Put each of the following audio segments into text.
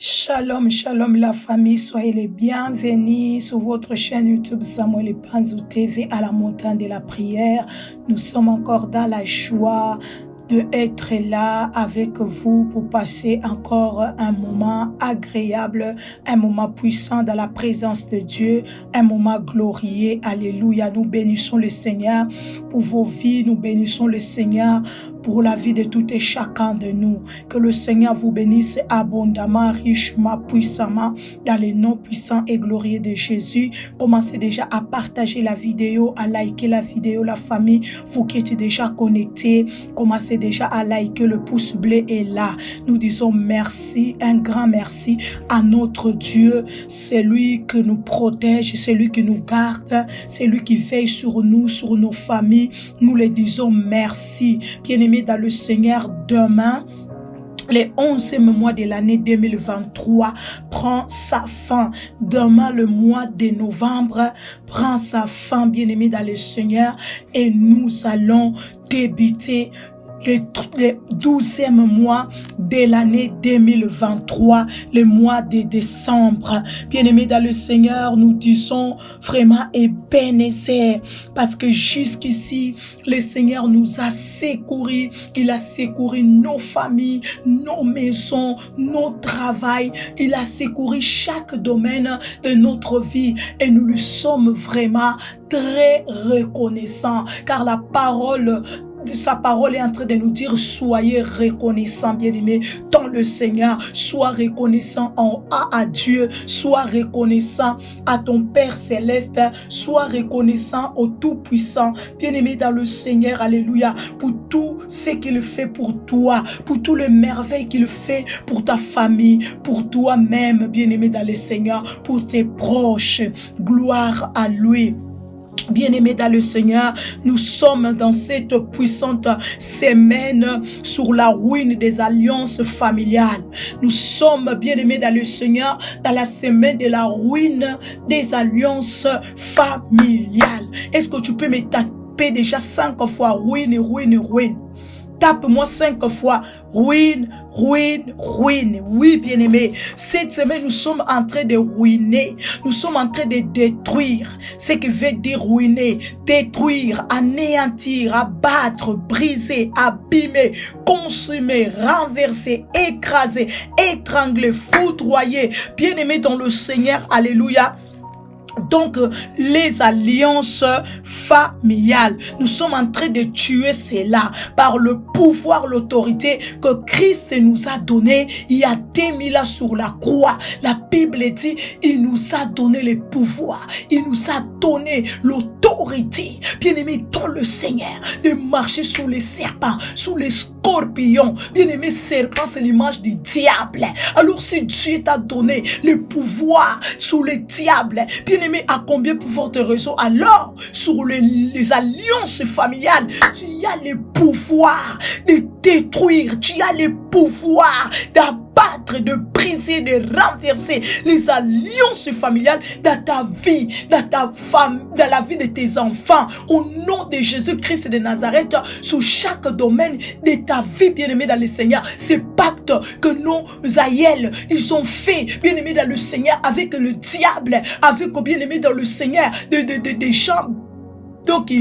Shalom, shalom la famille, soyez les bienvenus sur votre chaîne YouTube Samuel Epanzou TV à la montagne de la prière. Nous sommes encore dans la joie de être là avec vous pour passer encore un moment agréable, un moment puissant dans la présence de Dieu, un moment glorieux. Alléluia, nous bénissons le Seigneur pour vos vies, nous bénissons le Seigneur pour la vie de tout et chacun de nous. Que le Seigneur vous bénisse abondamment, richement, puissamment, dans les noms puissants et glorieux de Jésus. Commencez déjà à partager la vidéo, à liker la vidéo, la famille. Vous qui êtes déjà connectés, commencez déjà à liker, le pouce bleu est là. Nous disons merci, un grand merci à notre Dieu. C'est lui qui nous protège, c'est lui qui nous garde, c'est lui qui veille sur nous, sur nos familles. Nous le disons merci. Bien-aimés dans le Seigneur, demain, le 11e mois de l'année 2023 prend sa fin. Demain, le mois de novembre prend sa fin, bien-aimés dans le Seigneur, et nous allons débuter le 12e mois de l'année 2023, le mois de décembre. Bien-aimés dans le Seigneur, nous disons vraiment Ebenezer, parce que jusqu'ici, le Seigneur nous a secourus. Il a secouru nos familles, nos maisons, nos travails. Il a secouru chaque domaine de notre vie et nous lui sommes vraiment très reconnaissants, car sa parole est en train de nous dire: soyez reconnaissants, bien-aimés, dans le Seigneur. Sois reconnaissant à Dieu. Sois reconnaissant à ton Père Céleste. Sois reconnaissant au Tout-Puissant, bien-aimé dans le Seigneur. Alléluia. Pour tout ce qu'il fait pour toi, pour tout le merveille qu'il fait pour ta famille, pour toi-même, bien-aimé dans le Seigneur, pour tes proches. Gloire à lui. Bien-aimés dans le Seigneur, nous sommes dans cette puissante semaine sur la ruine des alliances familiales. Nous sommes, bien-aimés dans le Seigneur, dans la semaine de la ruine des alliances familiales. Est-ce que tu peux me taper déjà 5 fois ruine, ruine, ruine? Tape-moi 5 fois ruine, ruine, ruine. Oui, bien-aimé, cette semaine, nous sommes en train de ruiner. Nous sommes en train de détruire. Ce qui veut dire ruiner, détruire, anéantir, abattre, briser, abîmer, consumer, renverser, écraser, étrangler, foudroyer. Bien-aimé dans le Seigneur, alléluia. Donc, les alliances familiales, nous sommes en train de tuer cela par le pouvoir, l'autorité que Christ nous a donné il y a 2000 ans sur la croix. La Bible dit, il nous a donné le pouvoir, il nous a donné l'autorité, bien-aimé dans le Seigneur, de marcher sous les serpents, sous les scorpions. Bien-aimé, serpent, c'est l'image du diable. Alors, si Dieu t'a donné le pouvoir sous le diable, bien-aimé, à combien pouvoir te réseau? Alors, sur les alliances familiales, tu as le pouvoir de détruire, tu as le pouvoir d'abattre, de briser, de renverser les alliances familiales dans ta vie, dans ta femme, dans la vie de tes enfants. Au nom de Jésus-Christ de Nazareth, sur chaque domaine de ta vie, bien-aimé dans le Seigneur, ces pactes que nos aïeux, ils ont fait, bien-aimé dans le Seigneur, avec le diable, avec, bien-aimé dans le Seigneur, des gens, donc,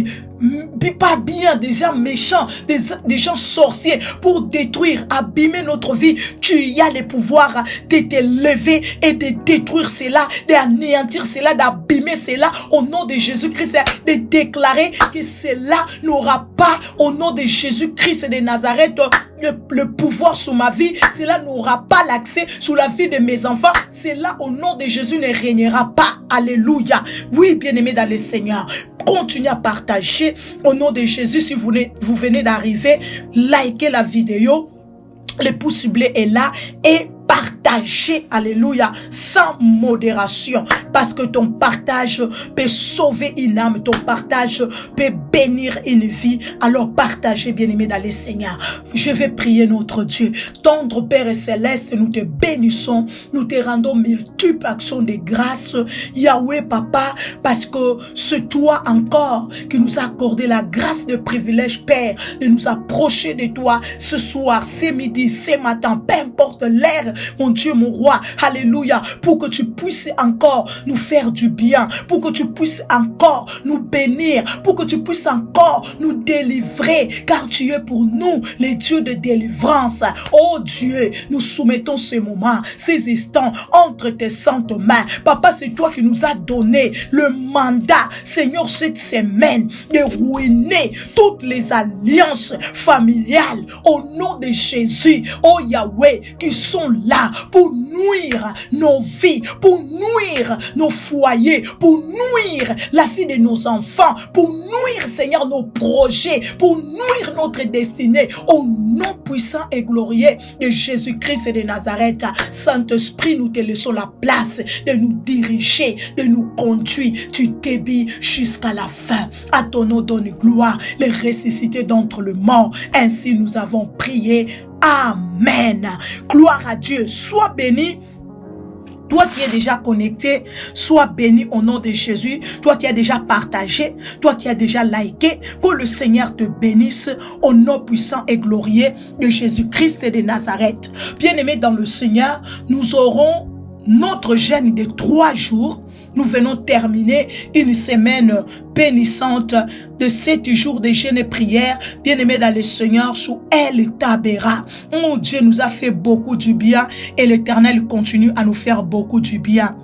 pas bien, des gens méchants, des gens sorciers pour détruire, abîmer notre vie. Tu as le pouvoir de te lever et de détruire cela, d'anéantir cela, d'abîmer cela au nom de Jésus-Christ, de déclarer que cela n'aura pas au nom de Jésus-Christ de Nazareth le pouvoir sur ma vie. Cela n'aura pas l'accès sur la vie de mes enfants. Cela au nom de Jésus ne régnera pas. Alléluia. Oui, bien-aimés dans le Seigneur, continuez à partager au nom de Jésus. Si vous venez d'arriver, likez la vidéo, le pouce bleu est là et partagez, alléluia, sans modération, parce que ton partage peut sauver une âme, ton partage peut bénir une vie. Alors partagez, bien-aimés dans le Seigneur. Je vais prier notre Dieu. Tendre Père Céleste, nous te bénissons, nous te rendons multiples actions de grâce, Yahweh Papa, parce que c'est toi encore qui nous a accordé la grâce de privilège, Père, de nous approcher de toi ce soir, ce midi, ce matin, peu importe l'heure, mon Dieu, mon roi, alléluia, pour que tu puisses encore nous faire du bien, pour que tu puisses encore nous bénir, pour que tu puisses encore nous délivrer, car tu es pour nous les dieux de délivrance. Oh Dieu, nous soumettons ces moments, ces instants entre tes saintes mains. Papa, c'est toi qui nous as donné le mandat, Seigneur, cette semaine, de ruiner toutes les alliances familiales au nom de Jésus. Oh Yahweh, qui sont là pour nuire nos vies, pour nuire nos foyers, pour nuire la vie de nos enfants, pour nuire, Seigneur, nos projets, pour nuire notre destinée, au nom puissant et glorieux de Jésus-Christ et de Nazareth. Saint-Esprit, nous te laissons la place de nous diriger, de nous conduire. Tu t'ébis jusqu'à la fin. À ton nom donne gloire, les ressuscités d'entre le mort. Ainsi nous avons prié. Amen. Gloire à Dieu. Sois béni. Toi qui es déjà connecté, sois béni au nom de Jésus. Toi qui as déjà partagé, toi qui as déjà liké, que le Seigneur te bénisse au nom puissant et glorieux de Jésus-Christ et de Nazareth. Bien-aimés dans le Seigneur, nous aurons notre jeûne de 3 jours. Nous venons terminer une semaine bénissante de 7 jours de jeûne et prière, bien-aimés dans le Seigneur, sous El Tabera. Oh Dieu nous a fait beaucoup du bien et l'Éternel continue à nous faire beaucoup du bien.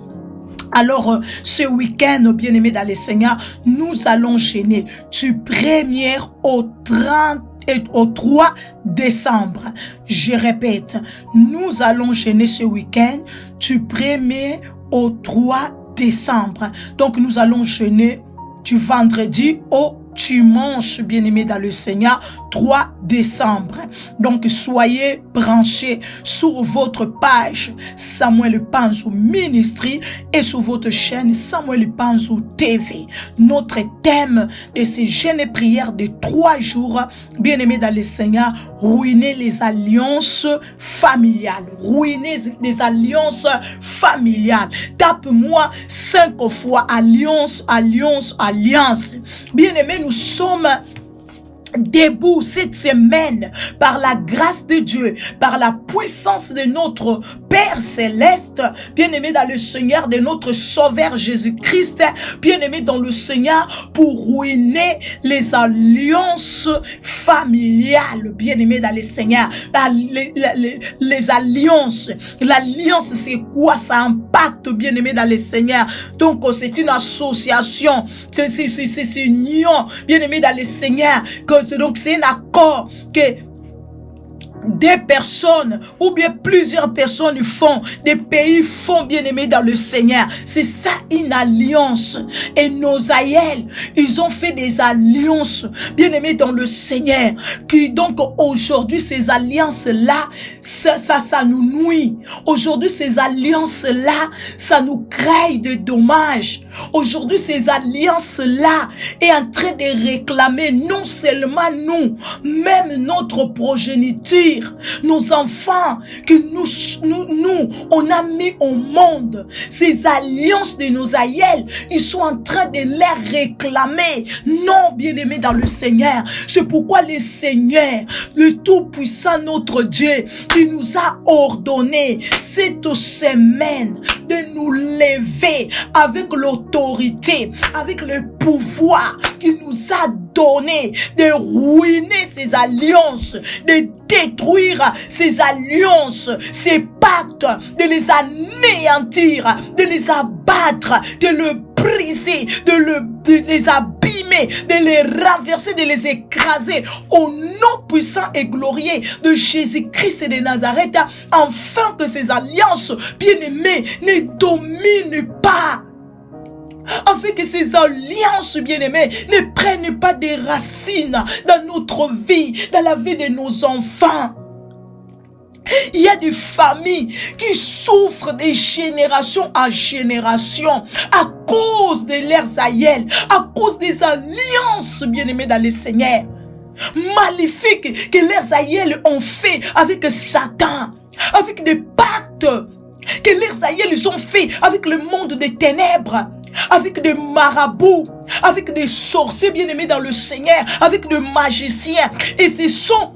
Alors, ce week-end, bien-aimés dans le Seigneur, nous allons jeûner du 1er au 30 et au 3 décembre. Je répète, nous allons jeûner ce week-end du 1er au 3 décembre. Donc, nous allons jeûner du vendredi au dimanche, bien-aimé dans le Seigneur, 3 décembre. Donc, soyez branchés sur votre page Samuel Panzou Ministry et sur votre chaîne Samuel Panzou TV. Notre thème de ces jeûnes et prières de 3 jours, bien-aimé dans le Seigneur, ruiner les alliances familiales. Ruiner les alliances familiales. Tape-moi 5 fois alliance, alliance, alliance. Bien-aimé, nous sommes debout cette semaine par la grâce de Dieu, par la puissance de notre Père Céleste, bien-aimé dans le Seigneur, de notre Sauveur Jésus-Christ, bien-aimé dans le Seigneur, pour ruiner les alliances familiales, bien-aimé dans le Seigneur. Les alliances, l'alliance c'est quoi? Ça impacte, bien-aimé dans le Seigneur. Donc c'est une association, c'est une union, bien-aimé dans le Seigneur. Donc c'est un accord que des personnes ou bien plusieurs personnes font, des pays font, bien-aimés dans le Seigneur. C'est ça une alliance. Et nos aïeux, ils ont fait des alliances, bien-aimés dans le Seigneur. Qui donc aujourd'hui ces alliances-là, ça nous nuit. Aujourd'hui ces alliances-là, ça nous crée de dommages. Aujourd'hui ces alliances-là est en train de réclamer non seulement nous, même notre progéniture, nos enfants que nous on a mis au monde. Ces alliances de nos aïeux, ils sont en train de les réclamer. Non, bien-aimés dans le Seigneur. C'est pourquoi le Seigneur, le Tout-Puissant, notre Dieu, qui nous a ordonné cette semaine de nous lever avec l'autorité, avec le pouvoir qu'il nous a donné, de ruiner ces alliances, de détruire ces alliances, ces pactes, de les anéantir, de les abattre, de le briser, de les abîmer, de les renverser, de les écraser au nom puissant et glorieux de Jésus-Christ et de Nazareth, afin que ces alliances, bien-aimées, ne dominent pas. Afin que ces alliances, bien-aimées, ne prennent pas des racines dans notre vie, dans la vie de nos enfants. Il y a des familles qui souffrent de génération à génération à cause de leurs aïeux, à cause des alliances, bien-aimées dans le Seigneur, maléfiques que leurs aïeux ont fait avec Satan, avec des pactes que leurs aïeux ont fait avec le monde des ténèbres, avec des marabouts, avec des sorciers, bien-aimés dans le Seigneur, avec des magiciens. Et ce sont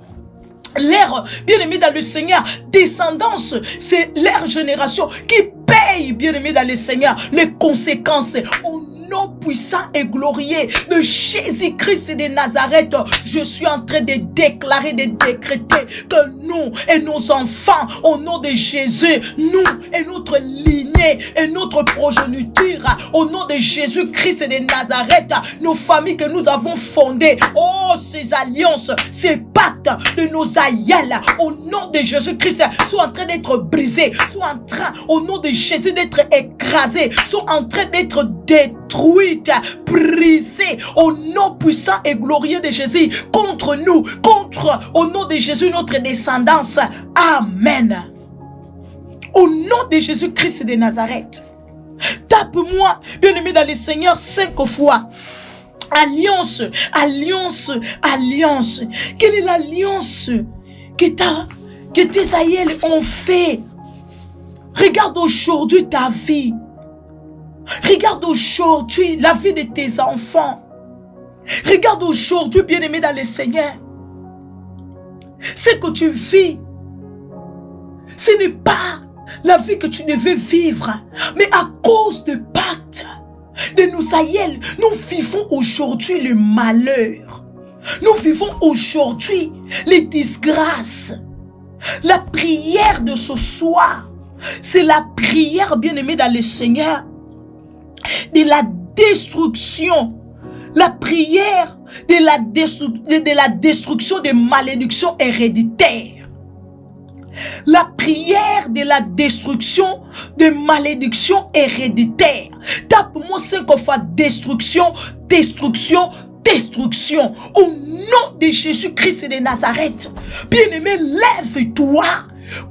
L'ère, bien-aimé dans le Seigneur, descendance, c'est l'ère génération qui paye, bien-aimé dans le Seigneur, les conséquences. Au nom puissant et glorieux de Jésus-Christ de Nazareth, je suis en train de déclarer, de décréter que nous et nos enfants, au nom de Jésus, nous et notre lignée et notre progéniture, au nom de Jésus-Christ de Nazareth, nos familles que nous avons fondées, oh, ces alliances, ces pactes de nos aïeuls, au nom de Jésus-Christ, sont en train d'être brisés, sont en train, au nom de Jésus, d'être écrasés, sont en train d'être détruites, brisées, au nom puissant et glorieux de Jésus, contre nous, contre, au nom de Jésus, notre descendance. Amen. Au nom de Jésus-Christ de Nazareth. Tape-moi, bien-aimé dans le Seigneur, 5 fois. Alliance, alliance, alliance. Quelle est l'alliance que tes aïeux ont fait? Regarde aujourd'hui ta vie. Regarde aujourd'hui la vie de tes enfants. Regarde aujourd'hui, bien-aimé dans le Seigneur. Ce que tu vis, ce n'est pas la vie que tu devais vivre, mais à cause de pacte de nos aïeux, nous vivons aujourd'hui le malheur. Nous vivons aujourd'hui les disgrâces. La prière de ce soir, c'est la prière, bien-aimée dans le Seigneur, de la destruction. La prière de la destruction des malédictions héréditaires. La prière de la destruction des malédictions héréditaires. Tape-moi 5 fois destruction, destruction, destruction. Au nom de Jésus-Christ de Nazareth. Bien-aimé, lève-toi.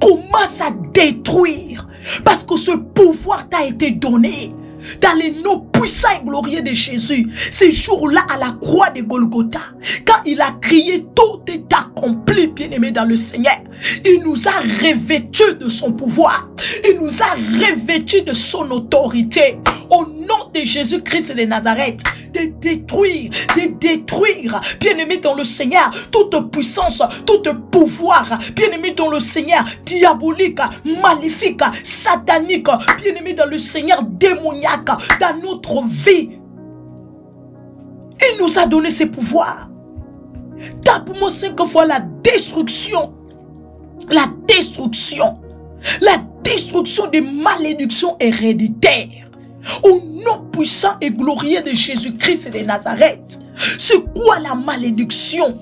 Commence à détruire. Parce que ce pouvoir t'a été donné. Dans les noms puissants et glorieux de Jésus, ce jour-là à la croix de Golgotha, quand il a crié tout est accompli, bien-aimé dans le Seigneur, il nous a revêtus de son pouvoir, il nous a revêtus de son autorité, au nom de Jésus-Christ de Nazareth, de détruire, bien-aimé dans le Seigneur, toute puissance, tout pouvoir, bien-aimé dans le Seigneur, diabolique, maléfique, satanique, bien-aimé dans le Seigneur, démoniaque, dans notre vie. Il nous a donné ses pouvoirs. Tape-moi 5 fois la destruction. La destruction. La destruction des malédictions héréditaires. Au nom puissant et glorieux de Jésus-Christ de Nazareth. C'est quoi la malédiction?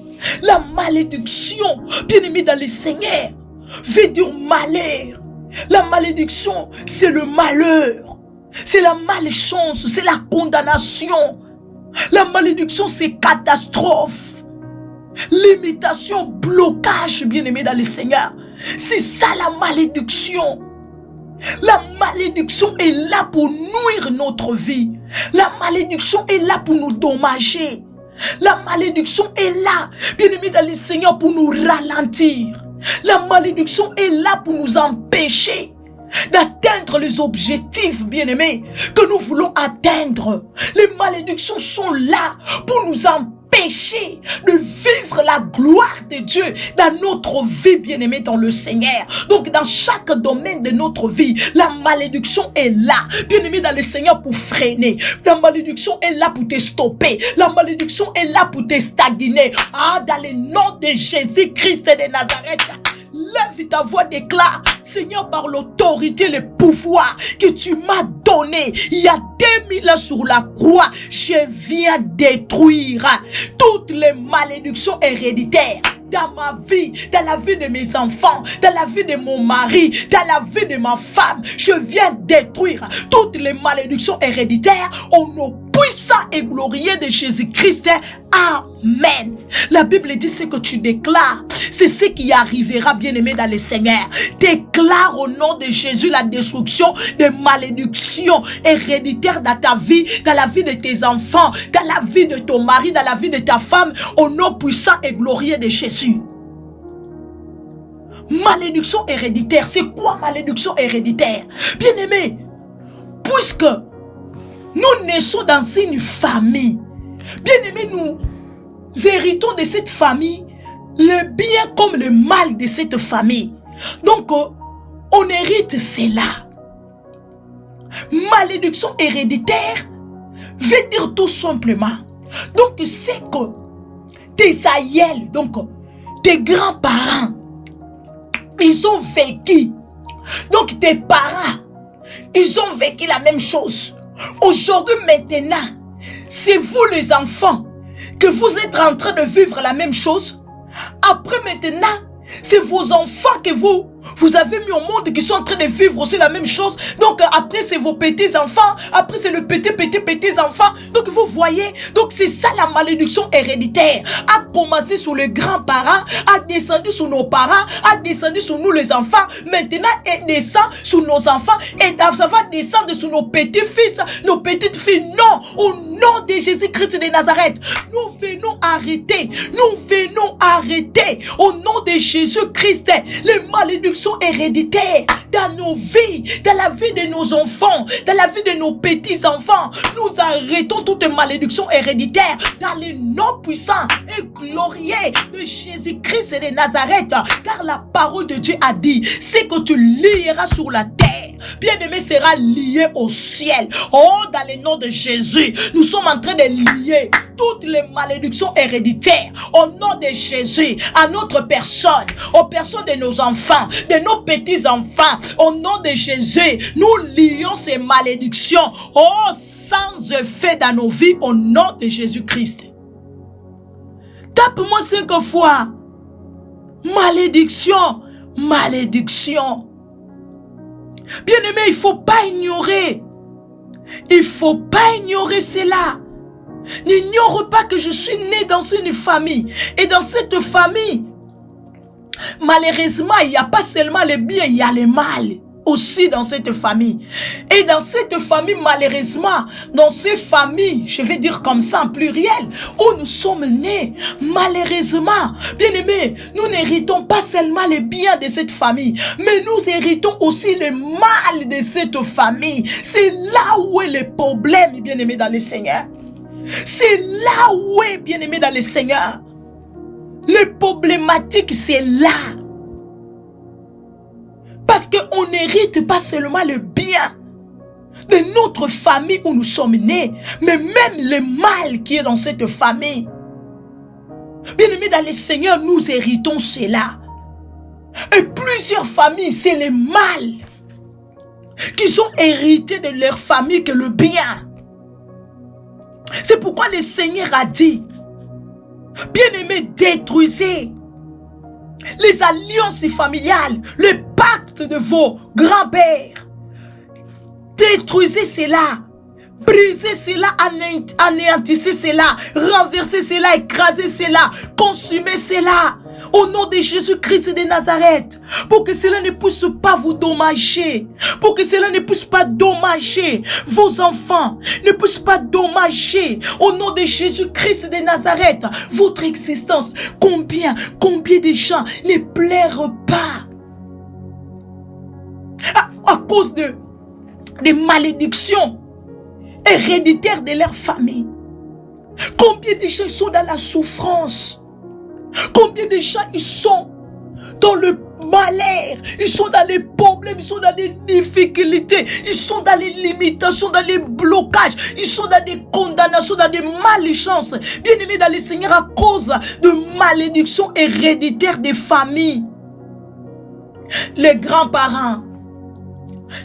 La malédiction, bien-aimé dans le Seigneur, veut dire malheur. La malédiction, c'est le malheur. C'est la malchance, c'est la condamnation. La malédiction, c'est catastrophe. Limitation, blocage, bien-aimé dans le Seigneur. C'est ça la malédiction. La malédiction est là pour nuire notre vie. La malédiction est là pour nous dommager. La malédiction est là, bien-aimé dans le Seigneur, pour nous ralentir. La malédiction est là pour nous empêcher d'atteindre les objectifs, bien-aimés, que nous voulons atteindre. Les malédictions sont là pour nous empêcher de vivre la gloire de Dieu dans notre vie, bien-aimés dans le Seigneur. Donc, dans chaque domaine de notre vie, la malédiction est là, bien-aimés dans le Seigneur, pour freiner. La malédiction est là pour te stopper. La malédiction est là pour te stagner. Ah, dans le nom de Jésus-Christ de Nazareth, lève ta voix, déclare: Seigneur, par l'autorité, le pouvoir que tu m'as donné il y a 2000 ans sur la croix, je viens détruire toutes les malédictions héréditaires dans ma vie, dans la vie de mes enfants, dans la vie de mon mari, dans la vie de ma femme. Je viens détruire toutes les malédictions héréditaires au nom puissant et glorieux de Jésus-Christ. Amen. La Bible dit ce que tu déclares, c'est ce qui arrivera, bien-aimé dans le Seigneur. Déclare au nom de Jésus la destruction des malédictions héréditaires dans ta vie, dans la vie de tes enfants, dans la vie de ton mari, dans la vie de ta femme, au nom puissant et glorieux de Jésus. Malédiction héréditaire, c'est quoi malédiction héréditaire? Bien-aimé, puisque nous naissons dans une famille, bien-aimé, nous héritons de cette famille le bien comme le mal de cette famille. Donc, on hérite cela. Malédiction héréditaire veut dire tout simplement. Donc, c'est que tes aïeux, donc tes grands-parents, ils ont vécu. Donc, tes parents, ils ont vécu la même chose. Aujourd'hui, maintenant, c'est vous les enfants que vous êtes en train de vivre la même chose. Après, maintenant, c'est vos enfants que vous avez mis au monde qui sont en train de vivre aussi la même chose. Donc après c'est vos petits-enfants. Après c'est le petits-enfants. Donc vous voyez. Donc c'est ça la malédiction héréditaire. A commencé sur les grands-parents. A descendu sur nos parents. A descendu sur nous les enfants. Maintenant elle descend sur nos enfants. Et ça va descendre sur nos petits-fils. Nos petites-filles. Non. Au nom de Jésus-Christ de Nazareth. Nous venons arrêter. Nous venons arrêter. Au nom de Jésus-Christ. Les malédictions héréditaires dans nos vies, dans la vie de nos enfants, dans la vie de nos petits-enfants. Nous arrêtons toute malédiction héréditaire dans le nom puissant et glorieux de Jésus-Christ de Nazareth. Car la parole de Dieu a dit, c'est que tu lieras sur la terre, bien-aimé sera lié au ciel. Oh, dans le nom de Jésus, nous sommes en train de lier toutes les malédictions héréditaires au nom de Jésus à notre personne, aux personnes de nos enfants, de nos petits-enfants. Au nom de Jésus, nous lions ces malédictions, oh, sans effet dans nos vies, au nom de Jésus-Christ. Tape-moi 5 fois. Malédiction, malédiction. Bien-aimé, il ne faut pas ignorer. Il ne faut pas ignorer cela. N'ignore pas que je suis né dans une famille. Et dans cette famille, malheureusement, il n'y a pas seulement le bien, il y a le mal aussi dans cette famille. Et dans cette famille, malheureusement, dans ces familles, je vais dire comme ça en pluriel, où nous sommes nés, malheureusement, bien aimés, nous n'héritons pas seulement le bien de cette famille, mais nous héritons aussi le mal de cette famille. C'est là où est le problème, bien aimé dans le Seigneur. C'est là où est, bien aimé dans le Seigneur. Les problématiques, c'est là. Parce qu'on n'hérite pas seulement le bien de notre famille où nous sommes nés, mais même le mal qui est dans cette famille. Bien aimé dans le Seigneur, nous héritons cela. Et plusieurs familles, c'est le mal qu'ils ont hérité de leur famille que le bien. C'est pourquoi le Seigneur a dit, bien-aimés, détruisez les alliances familiales, le pacte de vos grands-pères. Détruisez cela, brisez cela, anéantissez cela, renversez cela, écrasez cela, consumez cela. Au nom de Jésus-Christ de Nazareth, pour que cela ne puisse pas vous dommager, pour que cela ne puisse pas dommager vos enfants, ne puisse pas dommager, au nom de Jésus-Christ de Nazareth, votre existence. Combien de gens ne pleurent pas à cause des malédictions héréditaires de leur famille. Combien de gens sont dans la souffrance. Combien de gens ils sont dans le malheur, ils sont dans les problèmes, ils sont dans les difficultés, ils sont dans les limitations, dans les blocages, ils sont dans des condamnations, dans des maléchances. Bien aimés dans le Seigneur, à cause de malédictions héréditaires des familles. Les grands-parents,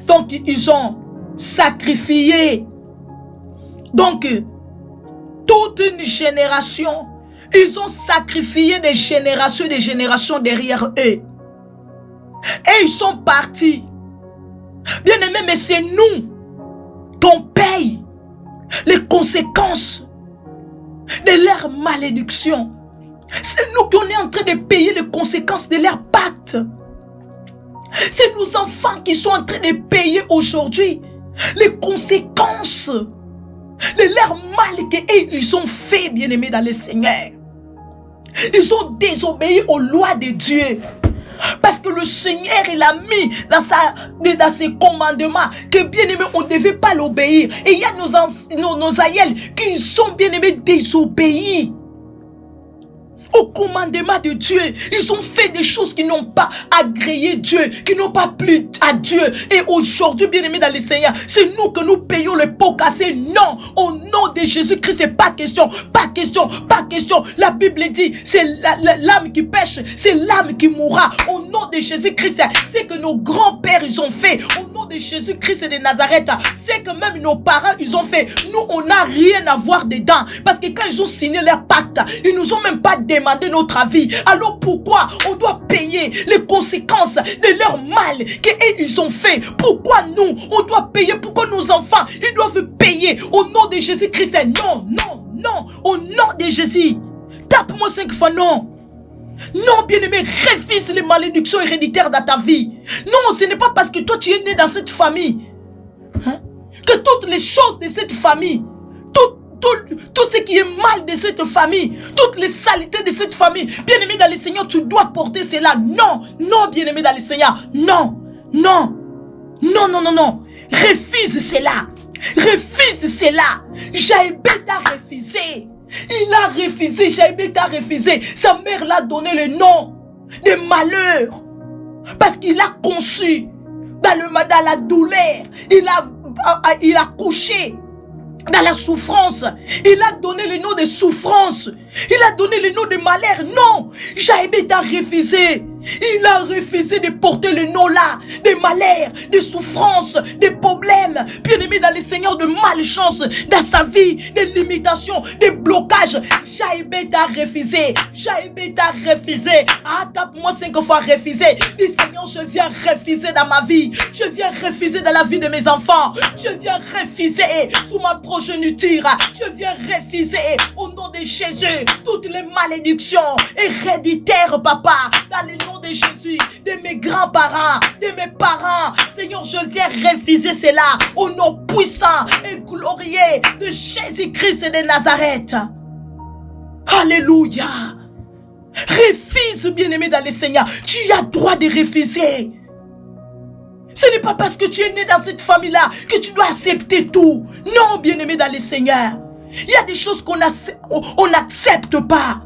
donc ils ont sacrifié donc toute une génération. Ils ont sacrifié des générations derrière eux. Et ils sont partis. Bien aimé, mais c'est nous qu'on paye les conséquences de leur malédiction. C'est nous qui sommes en train de payer les conséquences de leur pacte. C'est nos enfants qui sont en train de payer aujourd'hui les conséquences de leur mal qu'ils ont fait, bien aimé dans le Seigneur. Ils ont désobéi aux lois de Dieu. Parce que le Seigneur, il a mis dans ses commandements que bien aimé, on ne devait pas l'obéir. Et il y a nos aïeux qui sont bien aimés désobéis au commandement de Dieu. Ils ont fait des choses qui n'ont pas agréé Dieu, qui n'ont pas plu à Dieu. Et aujourd'hui, bien-aimés dans le Seigneur, c'est nous que nous payons le pot cassé. Non, au nom de Jésus-Christ, c'est pas question, pas question, pas question. La Bible dit, c'est l'âme qui pêche, c'est l'âme qui mourra. Au nom de Jésus-Christ, c'est que nos grands-pères, ils ont fait. Au nom de Jésus-Christ de Nazareth, c'est que même nos parents, ils ont fait. Nous, on n'a rien à voir dedans. Parce que quand ils ont signé leur pacte, ils nous ont même pas demandé notre avis. Alors pourquoi on doit payer les conséquences de leur mal qu'ils ont fait? Pourquoi nous, on doit payer? Pourquoi nos enfants, ils doivent payer au nom de Jésus-Christ? Non, non, non, au nom de Jésus. Tape-moi 5 fois non. Non, bien-aimé, refuse les malédictions héréditaires dans ta vie. Non, ce n'est pas parce que toi tu es né dans cette famille que toutes les choses de cette famille, tout ce qui est mal de cette famille, toutes les saletés de cette famille, bien-aimé dans le Seigneur, tu dois porter cela. Non, non, bien-aimé dans le Seigneur, non, non, non, non, non, non. Refuse cela. Refuse cela. Jaébet a refusé. Il a refusé, Jaébet a refusé. Sa mère l'a donné le nom de malheur. Parce qu'il a conçu dans la douleur. Il a couché dans la souffrance. Il a donné le nom de souffrance. Il a donné le nom de malheur. Non, Jaébet a refusé. Il a refusé de porter le nom là, des malheurs, des souffrances, des problèmes, bien-aimé dans le Seigneur, de malchance dans sa vie, des limitations, des blocages. Jaébet a refusé. Jaébet a refusé. Ah, tape-moi 5 fois refusé. Dis Seigneur, je viens refuser dans ma vie. Je viens refuser dans la vie de mes enfants. Je viens refuser sous ma progéniture. Je viens refuser au nom de Jésus toutes les malédictions héréditaires, papa, dans le nom de Jésus, de mes grands-parents, de mes parents. Seigneur, je viens refuser cela au nom puissant et glorieux de Jésus-Christ de Nazareth. Alléluia. Refuse, bien-aimé dans le Seigneur. Tu as droit de refuser. Ce n'est pas parce que tu es né dans cette famille-là que tu dois accepter tout. Non, bien-aimé dans le Seigneur. Il y a des choses qu'on n'accepte pas.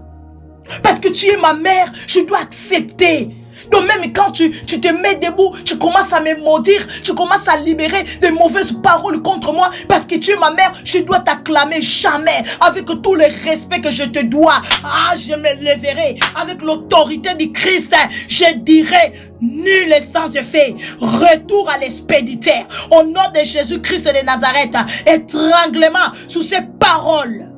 Parce que tu es ma mère, je dois accepter. Donc même quand tu te mets debout, tu commences à me maudire, tu commences à libérer des mauvaises paroles contre moi. Parce que tu es ma mère, je dois t'acclamer jamais. Avec tout le respect que je te dois. Ah, je me lèverai avec l'autorité du Christ. Je dirai, nul est sans effet. Retour à l'expéditeur. Au nom de Jésus-Christ de Nazareth. Étranglement sous ces paroles.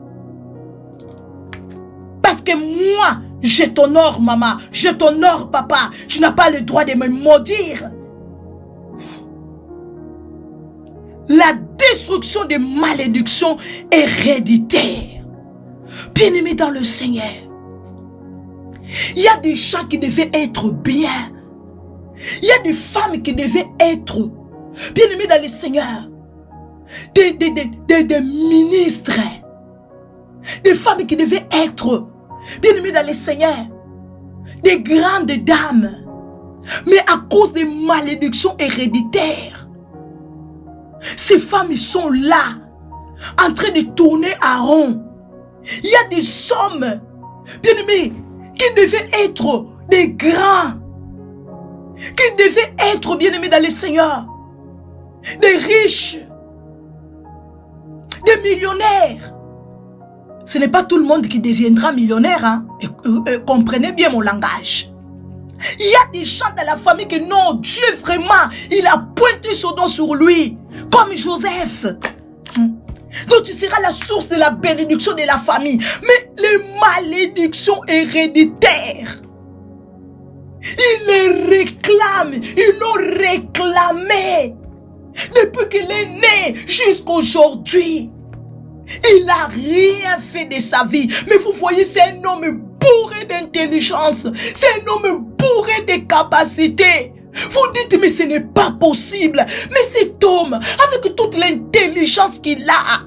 Parce que moi, je t'honore, maman. Je t'honore, papa. Tu n'as pas le droit de me maudire. La destruction des malédictions héréditaires. Bien-aimés dans le Seigneur. Il y a des gens qui devaient être bien. Il y a des femmes qui devaient être bien-aimés dans le Seigneur. Des ministres. Des femmes qui devaient être bien-aimés dans le Seigneur, des grandes dames, mais à cause des malédictions héréditaires, ces femmes sont là, en train de tourner à rond. Il y a des hommes, bien-aimés, qui devaient être des grands, qui devaient être bien-aimés dans le Seigneur, des riches, des millionnaires. Ce n'est pas tout le monde qui deviendra millionnaire. Hein? Comprenez bien mon langage. Il y a des gens dans la famille que non, Dieu vraiment, il a pointé son doigt sur lui. Comme Joseph. Donc tu seras la source de la bénédiction de la famille. Mais les malédictions héréditaires, ils les réclament. Ils l'ont réclamé. Depuis qu'il est né jusqu'à aujourd'hui. Il n'a rien fait de sa vie. Mais vous voyez, c'est un homme bourré d'intelligence. C'est un homme bourré de capacités. Vous dites, mais ce n'est pas possible. Mais cet homme, avec toute l'intelligence qu'il a,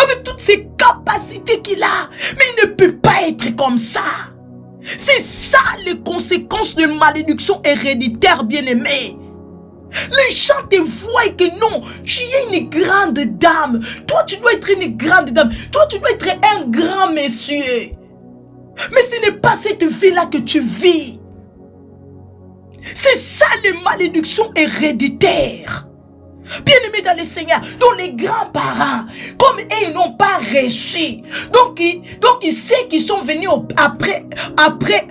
avec toutes ces capacités qu'il a, mais il ne peut pas être comme ça. C'est ça les conséquences de malédiction héréditaire, bien-aimé. Les gens te voient que non, tu es une grande dame. Toi, tu dois être une grande dame. Toi, tu dois être un grand monsieur. Mais ce n'est pas cette vie-là que tu vis. C'est ça les malédictions héréditaires. Bien-aimés dans le Seigneur, dont les grands-parents, comme ils n'ont pas reçu, donc ils savent qu'ils sont venus après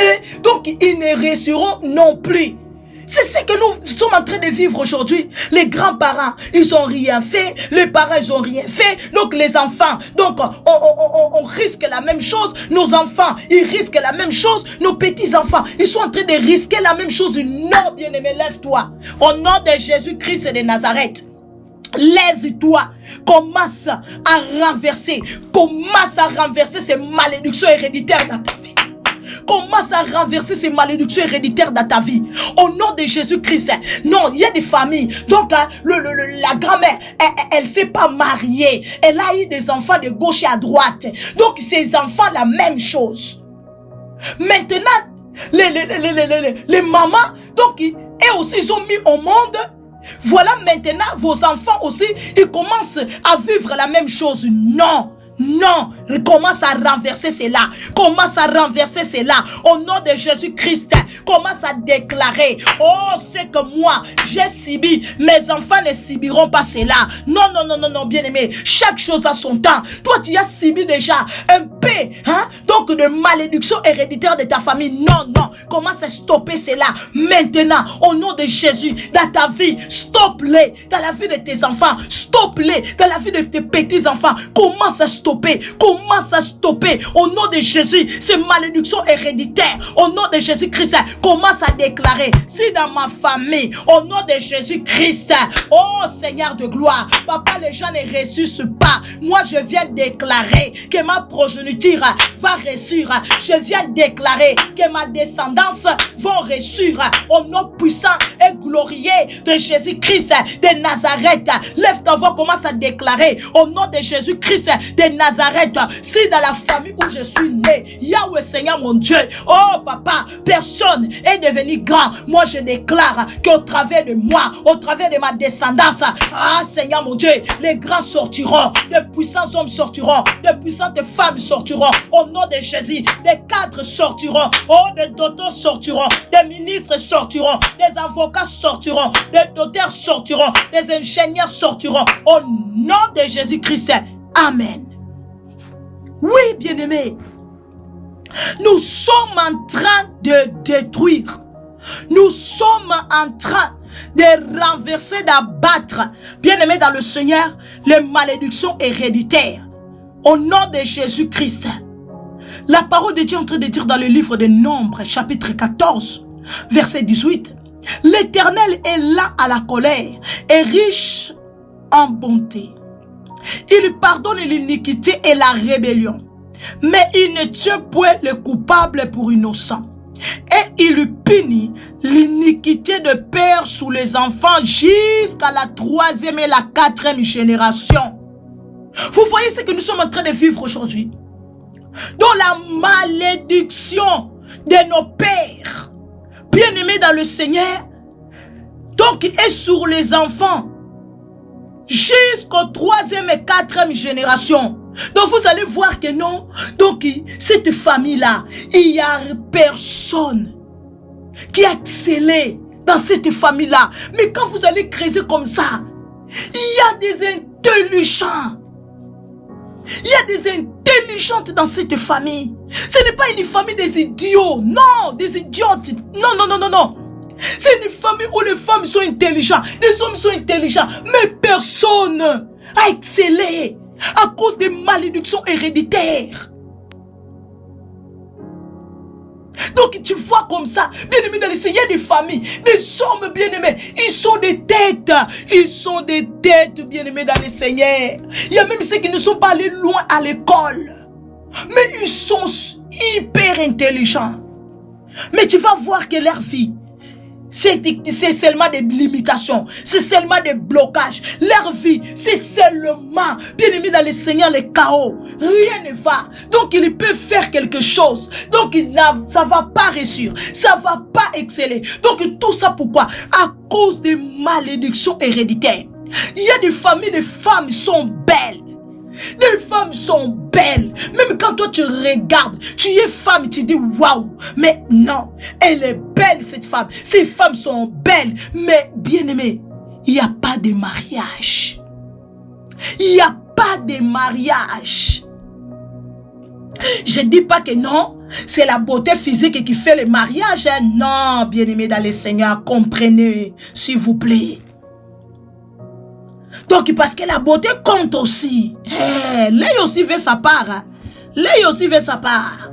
eux, donc ils ne reçuront non plus. C'est ce que nous sommes en train de vivre aujourd'hui. Les grands-parents, ils n'ont rien fait. Les parents, ils n'ont rien fait. Donc les enfants, donc on risque la même chose. Nos enfants, ils risquent la même chose. Nos petits-enfants, ils sont en train de risquer la même chose. Non, bien-aimé, lève-toi. Au nom de Jésus-Christ de Nazareth. Lève-toi, commence à renverser ces malédictions héréditaires dans ta vie. Commence à renverser ces malédictions héréditaires dans ta vie. Au nom de Jésus-Christ. Non, il y a des familles. Donc, la grand-mère, elle s'est pas mariée. Elle a eu des enfants de gauche et à droite. Donc, ces enfants, la même chose. Maintenant, les mamans, donc, eux aussi, ils ont mis au monde. Voilà maintenant, vos enfants aussi, ils commencent à vivre la même chose. Non. Non, commence à renverser cela. Commence à renverser cela. Au nom de Jésus-Christ, commence à déclarer: oh, c'est que moi, j'ai subi. Mes enfants ne subiront pas cela. Non, non, non, non, non, bien-aimé. Chaque chose a son temps. Toi, tu as subi déjà un peu, donc de malédiction héréditaire de ta famille. Non, non. Commence à stopper cela. Maintenant, au nom de Jésus, dans ta vie, stoppe-les. Dans la vie de tes enfants, stoppe-les. Dans la vie de tes petits-enfants, commence à stopper. Commence à stopper au nom de Jésus ces malédictions héréditaires. Au nom de Jésus-Christ, commence à déclarer: si dans ma famille, au nom de Jésus-Christ, oh Seigneur de gloire, papa, les gens ne ressuscitent pas. Moi, je viens déclarer que ma progéniture va réussir. Je viens déclarer que ma descendance va réussir. Au nom puissant et glorieux de Jésus-Christ de Nazareth, lève ta voix, commence à déclarer au nom de Jésus-Christ de Nazareth, si dans la famille où je suis né, Yahweh Seigneur mon Dieu, oh papa, personne est devenu grand. Moi je déclare qu'au travers de moi, au travers de ma descendance, ah Seigneur mon Dieu, les grands sortiront, les puissants hommes sortiront, les puissantes femmes sortiront, au nom de Jésus, les cadres sortiront, oh des docteurs sortiront, des ministres sortiront, des avocats sortiront, des docteurs sortiront, des ingénieurs sortiront, au nom de Jésus-Christ. Amen. Oui, bien-aimés, nous sommes en train de détruire. Nous sommes en train de renverser, d'abattre, bien-aimés dans le Seigneur, les malédictions héréditaires. Au nom de Jésus-Christ. La parole de Dieu est en train de dire dans le livre des Nombres, chapitre 14, verset 18. L'Éternel est lent à la colère et riche en bonté. Il pardonne l'iniquité et la rébellion, mais il ne tient point le coupable pour innocent. Et il punit l'iniquité de père sous les enfants jusqu'à la 3e et la 4e génération. Vous voyez ce que nous sommes en train de vivre aujourd'hui? Dans la malédiction de nos pères, bien-aimés dans le Seigneur, donc est sur les enfants jusqu'aux 3e et 4e génération. Donc vous allez voir que non. Donc cette famille-là, il n'y a personne qui a excellé dans cette famille-là. Mais quand vous allez creuser comme ça, il y a des intelligents. Il y a des intelligentes dans cette famille. Ce n'est pas une famille des idiots. Non, des idiotes. Non, non, non, non, non. C'est une famille où les femmes sont intelligentes, les hommes sont intelligents, mais personne n'a excellé à cause des malédictions héréditaires. Donc tu vois comme ça, bien-aimés dans le Seigneur, des familles, des hommes bien-aimés, ils sont des têtes, bien-aimés dans le Seigneur. Il y a même ceux qui ne sont pas allés loin à l'école, mais ils sont hyper intelligents. Mais tu vas voir que leur vie, c'est seulement des limitations, c'est seulement des blocages. Leur vie, c'est seulement, bien aimé dans le Seigneur, le chaos. Rien ne va. Donc il peut faire quelque chose. Donc ça va pas réussir, ça va pas exceller. Donc tout ça pourquoi? À cause des malédictions héréditaires. Il y a des familles, des femmes sont belles. Les femmes sont belles. Même quand toi tu regardes, tu es femme, tu dis waouh. Mais non, elle est belle cette femme. Ces femmes sont belles. Mais bien aimé, il n'y a pas de mariage. Il n'y a pas de mariage. Je ne dis pas que non, c'est la beauté physique qui fait le mariage. Non, bien aimé dans le Seigneur, comprenez, s'il vous plaît. Donc, parce que la beauté compte aussi. L'œil aussi veut sa part. L'œil aussi veut sa part.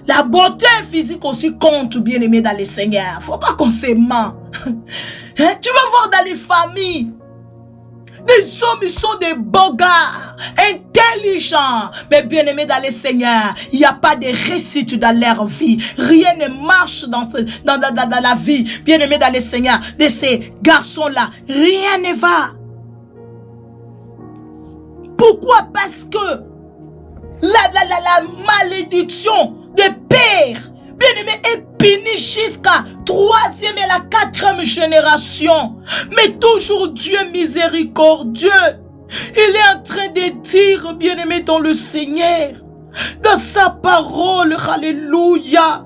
La beauté physique aussi compte, bien aimé dans le Seigneur. Faut pas qu'on se ment. Tu vas voir dans les familles. Des hommes, ils sont des beaux gars, intelligents. Mais bien aimés dans le Seigneur, il n'y a pas de réussite dans leur vie. Rien ne marche dans la vie. Bien aimés dans le Seigneur, de ces garçons-là, rien ne va. Pourquoi? Parce que la malédiction des pères, bien aimé, est punie jusqu'à 3e et la 4e génération. Mais toujours Dieu miséricordieux, il est en train de dire, bien aimé dans le Seigneur, dans sa parole, alléluia.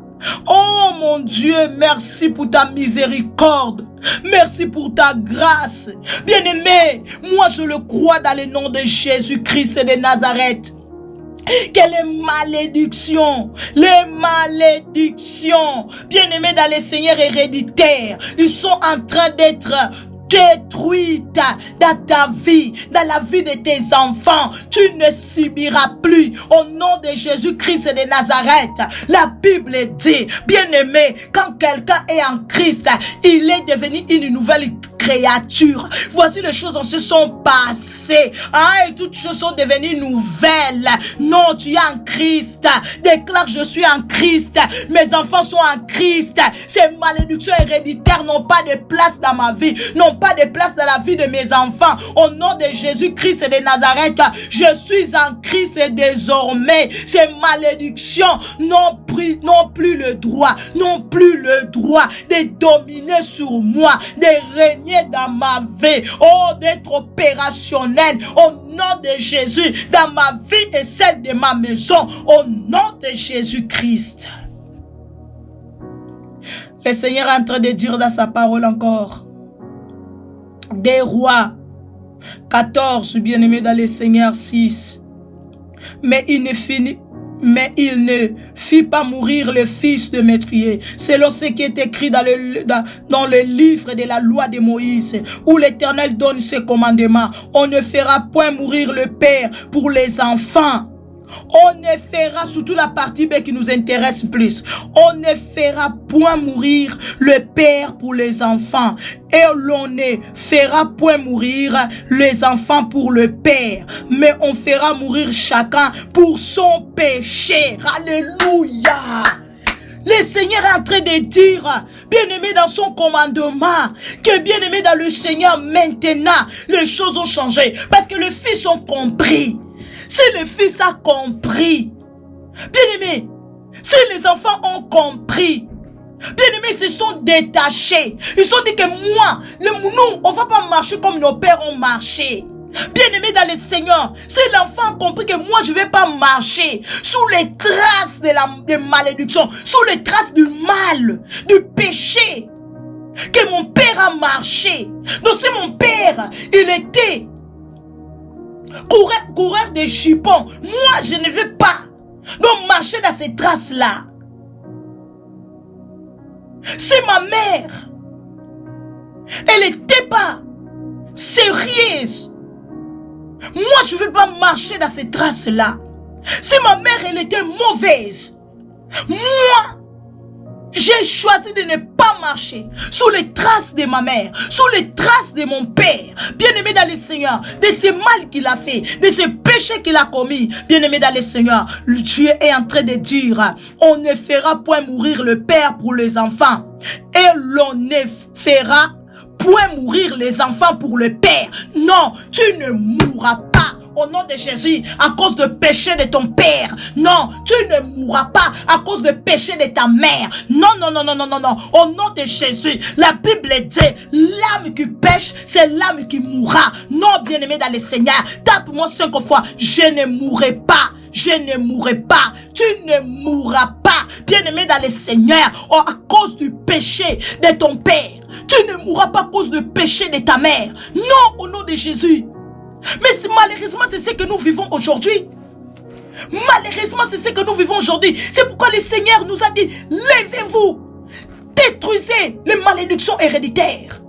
Oh mon Dieu, merci pour ta miséricorde. Merci pour ta grâce. Bien-aimé, moi je le crois dans le nom de Jésus-Christ de Nazareth. Que les malédictions, bien-aimés dans le Seigneur héréditaire, ils sont en train d'être détruite dans ta vie, dans la vie de tes enfants. Tu ne subiras plus au nom de Jésus-Christ de Nazareth. La Bible dit, bien-aimé, quand quelqu'un est en Christ, il est devenu une nouvelle créature. Voici les choses se sont passées. Et toutes choses sont devenues nouvelles. Non, tu es en Christ. Déclare, je suis en Christ. Mes enfants sont en Christ. Ces malédictions héréditaires n'ont pas de place dans ma vie, n'ont pas de place dans la vie de mes enfants. Au nom de Jésus-Christ de Nazareth, je suis en Christ et désormais, ces malédictions n'ont plus le droit de dominer sur moi, de régner dans ma vie, d'être opérationnel au nom de Jésus, dans ma vie et celle de ma maison, au nom de Jésus-Christ. Le Seigneur est en train de dire dans sa parole encore, des Rois 14, bien-aimé dans le Seigneur 6, mais il ne fit pas mourir le fils de meurtrier, selon ce qui est écrit dans le livre de la loi de Moïse, où l'Éternel donne ses commandements. On ne fera point mourir le père pour les enfants. On ne fera, surtout la partie B qui nous intéresse plus, on ne fera point mourir le père pour les enfants, et l'on ne fera point mourir les enfants pour le père, mais on fera mourir chacun pour son péché. Alléluia. Le Seigneur est en train de dire, bien-aimé dans son commandement, que bien-aimé dans le Seigneur, maintenant, les choses ont changé, parce que les fils ont compris. Si le fils a compris, bien-aimé, si les enfants ont compris, bien-aimés, ils se sont détachés. Ils se sont dit que nous, on ne va pas marcher comme nos pères ont marché. Bien-aimé dans le Seigneur, si l'enfant a compris que moi je ne vais pas marcher sous les traces de malédiction, sous les traces du mal, du péché, que mon père a marché. Donc si mon père, il était coureur de jupons, moi je ne vais pas donc marcher dans ces traces-là. Si ma mère, elle n'était pas sérieuse, moi je ne vais pas marcher dans ces traces-là. Si ma mère, elle était mauvaise, moi j'ai choisi de ne pas marcher sous les traces de ma mère, sous les traces de mon père. Bien-aimé dans le Seigneur, de ce mal qu'il a fait, de ce péché qu'il a commis. Bien-aimé dans le Seigneur, Dieu est en train de dire, on ne fera point mourir le père pour les enfants, et l'on ne fera point mourir les enfants pour le père. Non, tu ne mourras pas au nom de Jésus à cause de péché de ton père. Non, tu ne mourras pas à cause de péché de ta mère. Non, non, non, non, non, non, non. Au nom de Jésus, la Bible dit, l'âme qui pêche, c'est l'âme qui mourra. Non, bien-aimé dans le Seigneur. Tape-moi 5 fois. Je ne mourrai pas. Je ne mourrai pas. Tu ne mourras pas. Bien-aimé dans le Seigneur. Oh, à cause du péché de ton père. Tu ne mourras pas à cause du péché de ta mère. Non, au nom de Jésus. Mais malheureusement, c'est ce que nous vivons aujourd'hui. Malheureusement, c'est ce que nous vivons aujourd'hui. C'est pourquoi le Seigneur nous a dit, levez-vous, détruisez les malédictions héréditaires.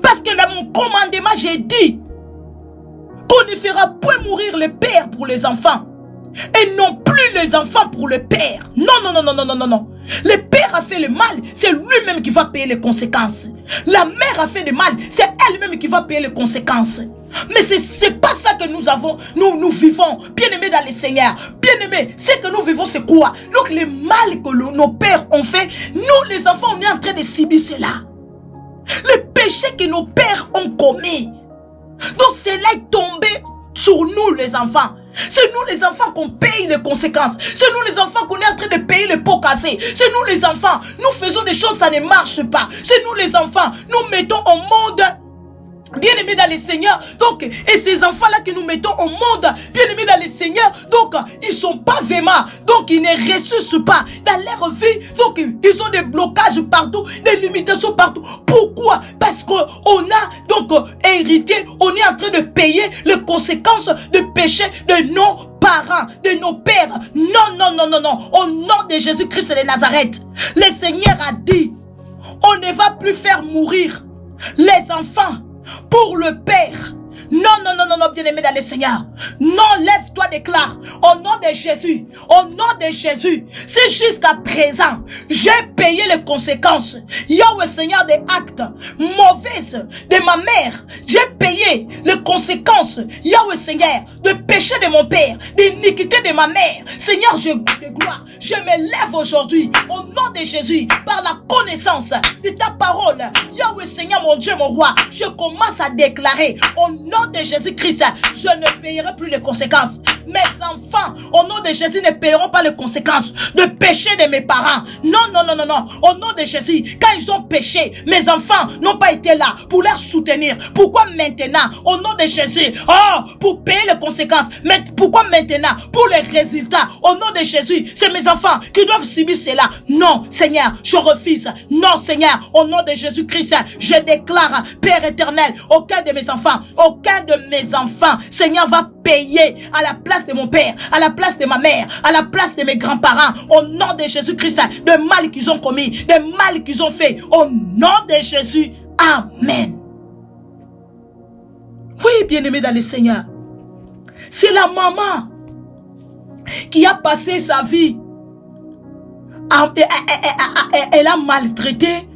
Parce que dans mon commandement, j'ai dit qu'on ne fera point mourir le père pour les enfants. Et non plus les enfants pour le père. Non, non, non, non, non, non, non, non. Le père a fait le mal, c'est lui-même qui va payer les conséquences. La mère a fait le mal, c'est elle-même qui va payer les conséquences. Mais c'est pas ça que nous avons, nous vivons, bien-aimés dans le Seigneur. Bien-aimés, ce que nous vivons, c'est quoi? Donc le mal que nos pères ont fait, nous les enfants, on est en train de subir cela. Le péché que nos pères ont commis. Donc cela est tombé sur nous les enfants. C'est nous les enfants qu'on paye les conséquences. C'est nous les enfants qu'on est en train de payer les pots cassés. C'est nous les enfants, nous faisons des choses, ça ne marche pas. C'est nous les enfants, nous mettons au monde, bien-aimés dans le Seigneur. Donc, et ces enfants-là que nous mettons au monde, bien-aimés dans le Seigneur, donc, ils sont pas vraiment, donc, ils ne ressuscitent pas dans leur vie. Donc, ils ont des blocages partout, des limitations partout. Pourquoi? Parce qu'on a, donc, hérité, on est en train de payer les conséquences de péché de nos parents, de nos pères. Non, non, non, non, non. Au nom de Jésus-Christ de Nazareth, le Seigneur a dit, on ne va plus faire mourir les enfants pour le Père. Non, non, non, non, non, bien-aimé dans le Seigneur. Non, lève-toi, déclare, au nom de Jésus, au nom de Jésus, c'est jusqu'à présent, j'ai payé les conséquences. Yahweh Seigneur, des actes mauvaises de ma mère, j'ai payé les conséquences. Yahweh Seigneur, de péché de mon père, d'iniquité de ma mère. Seigneur, je de gloire, je me lève aujourd'hui, au nom de Jésus, par la connaissance de ta parole. Yahweh Seigneur, mon Dieu, mon roi, je commence à déclarer, au nom de Jésus-Christ, je ne payerai plus les conséquences. Mes enfants, au nom de Jésus, ne paieront pas les conséquences de péché de mes parents. Non, non, non, non, non. Au nom de Jésus, quand ils ont péché, mes enfants n'ont pas été là pour leur soutenir. Pourquoi maintenant, au nom de Jésus, oh, pour payer les conséquences, mais pourquoi maintenant, pour les résultats, au nom de Jésus, c'est mes enfants qui doivent subir cela. Non, Seigneur, je refuse. Non, Seigneur, au nom de Jésus-Christ, je déclare, Père éternel, aucun de mes enfants, Seigneur, va payer à la place de mon père, à la place de ma mère, à la place de mes grands-parents, au nom de Jésus-Christ, de mal qu'ils ont commis, de mal qu'ils ont fait, au nom de Jésus. Amen. Oui, bien-aimé dans le Seigneur, c'est la maman qui a passé sa vie, elle a maltraité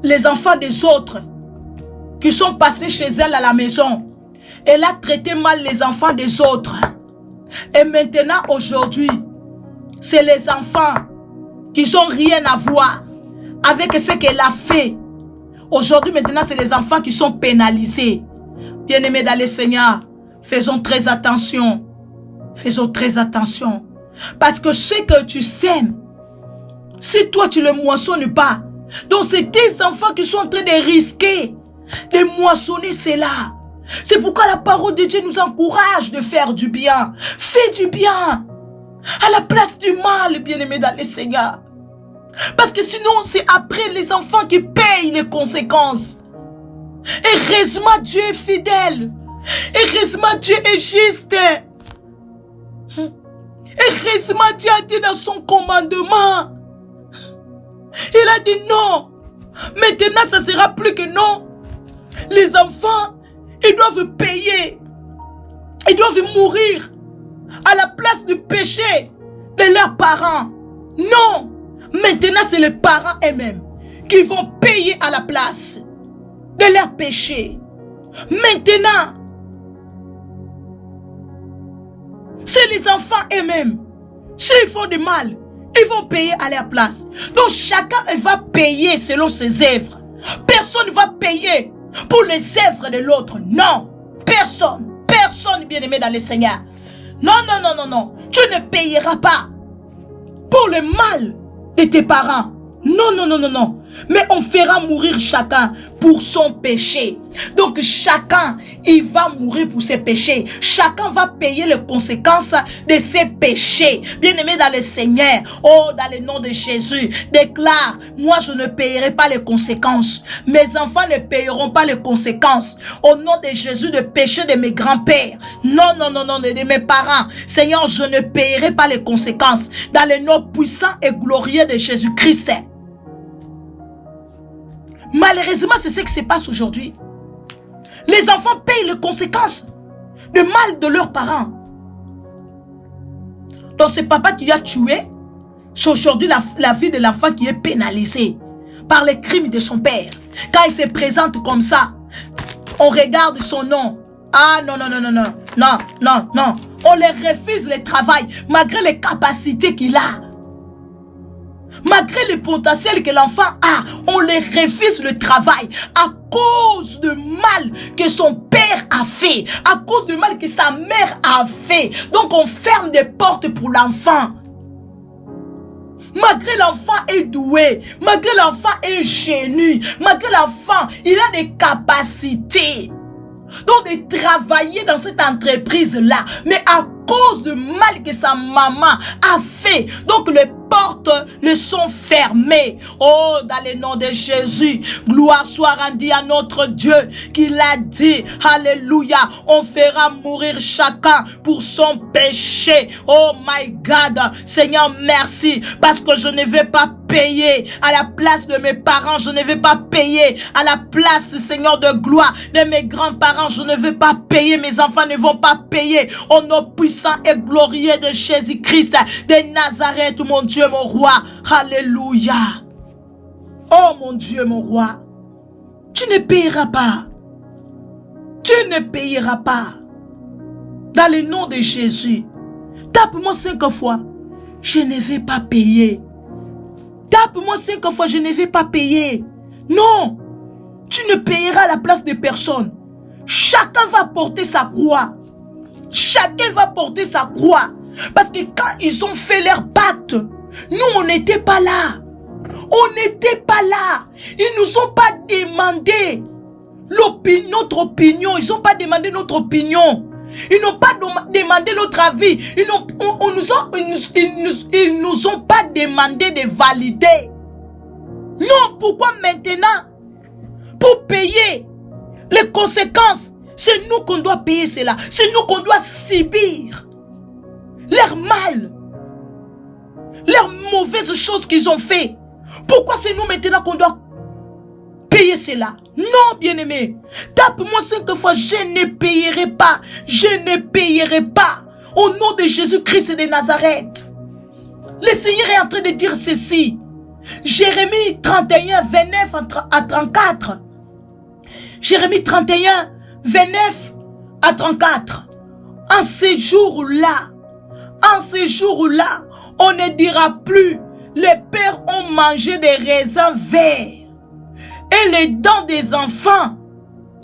les enfants des autres qui sont passés chez elle à la maison. Elle a traité mal les enfants des autres. Et maintenant, aujourd'hui, c'est les enfants qui n'ont rien à voir avec ce qu'elle a fait. Aujourd'hui, maintenant, c'est les enfants qui sont pénalisés. Bien-aimés dans le Seigneur, faisons très attention. Faisons très attention. Parce que ce que tu sèmes, si toi tu ne le moissonnes pas, donc c'est tes enfants qui sont en train de risquer de moissonner cela. C'est pourquoi la parole de Dieu nous encourage de faire du bien. Fais du bien à la place du mal, bien-aimé dans le Seigneur. Parce que sinon, c'est après les enfants qui payent les conséquences. Heureusement, Dieu est fidèle. Heureusement, Dieu est juste. Heureusement, Dieu a dit dans son commandement. Il a dit non. Maintenant, ça sera plus que non. Les enfants, ils doivent payer. Ils doivent mourir à la place du péché de leurs parents. Non. Maintenant, c'est les parents eux-mêmes qui vont payer à la place de leurs péchés. Maintenant, c'est les enfants eux-mêmes. S'ils font du mal, ils vont payer à leur place. Donc chacun va payer selon ses œuvres. Personne ne va payer pour les œuvres de l'autre. Non. Personne. Personne, bien-aimé dans le Seigneur. Non, non, non, non, non. Tu ne payeras pas pour le mal de tes parents. Non, non, non, non, non. Mais on fera mourir chacun pour son péché. Donc chacun, il va mourir pour ses péchés. Chacun va payer les conséquences de ses péchés. Bien-aimé dans le Seigneur, oh, dans le nom de Jésus, déclare, moi je ne payerai pas les conséquences. Mes enfants ne payeront pas les conséquences. Au nom de Jésus, de péché de mes grands-pères. Non, non, non, non, de mes parents. Seigneur, je ne payerai pas les conséquences. Dans le nom puissant et glorieux de Jésus-Christ. Malheureusement, c'est ce qui se passe aujourd'hui. Les enfants payent les conséquences du mal de leurs parents. Donc c'est papa qui a tué. C'est aujourd'hui la vie de l'enfant qui est pénalisée par les crimes de son père. Quand il se présente comme ça, on regarde son nom. Ah non, non, non, non, non, non, non, non. On les refuse le travail malgré les capacités qu'il a. Malgré le potentiel que l'enfant a, on les refuse le travail à cause du mal que son père a fait, à cause du mal que sa mère a fait. Donc on ferme des portes pour l'enfant. Malgré l'enfant est doué, malgré l'enfant est génie, malgré l'enfant, il a des capacités. Donc de travailler dans cette entreprise-là, mais à cause du mal que sa maman a fait, donc les portes le sont fermées. Oh, dans le nom de Jésus, gloire soit rendue à notre Dieu qui l'a dit. Alléluia, on fera mourir chacun pour son péché. Oh my God, Seigneur, merci, parce que je ne vais pas payer à la place de mes parents, je ne vais pas payer à la place, Seigneur de gloire, de mes grands-parents, je ne vais pas payer, mes enfants ne vont pas payer. Au nom puissant et glorieux de Jésus-Christ de Nazareth, mon Dieu, mon roi. Alléluia. Oh mon Dieu, mon roi, tu ne payeras pas. Tu ne payeras pas. Dans le nom de Jésus, tape-moi 5 fois. Je ne vais pas payer. Tape-moi 5 fois, je ne vais pas payer. Non, tu ne payeras à la place de personne. Chacun va porter sa croix. Chacun va porter sa croix. Parce que quand ils ont fait leur pacte, nous on n'était pas là. On n'était pas là. Ils nous ont pas demandé notre opinion. Ils n'ont pas demandé notre opinion. Ils n'ont pas demandé notre avis. Ils nous ont pas demandé de valider. Non, pourquoi maintenant? Pour payer les conséquences, c'est nous qu'on doit payer cela. C'est nous qu'on doit subir leur mal, leurs mauvaises choses qu'ils ont fait. Pourquoi c'est nous maintenant qu'on doit payer cela? Non, bien-aimé. Tape-moi 5 fois, je ne payerai pas. Je ne payerai pas. Au nom de Jésus-Christ de Nazareth. Le Seigneur est en train de dire ceci. Jérémie 31, 29 à 34. Jérémie 31, 29 à 34. En ces jours-là, on ne dira plus, les pères ont mangé des raisins verts et les dents des enfants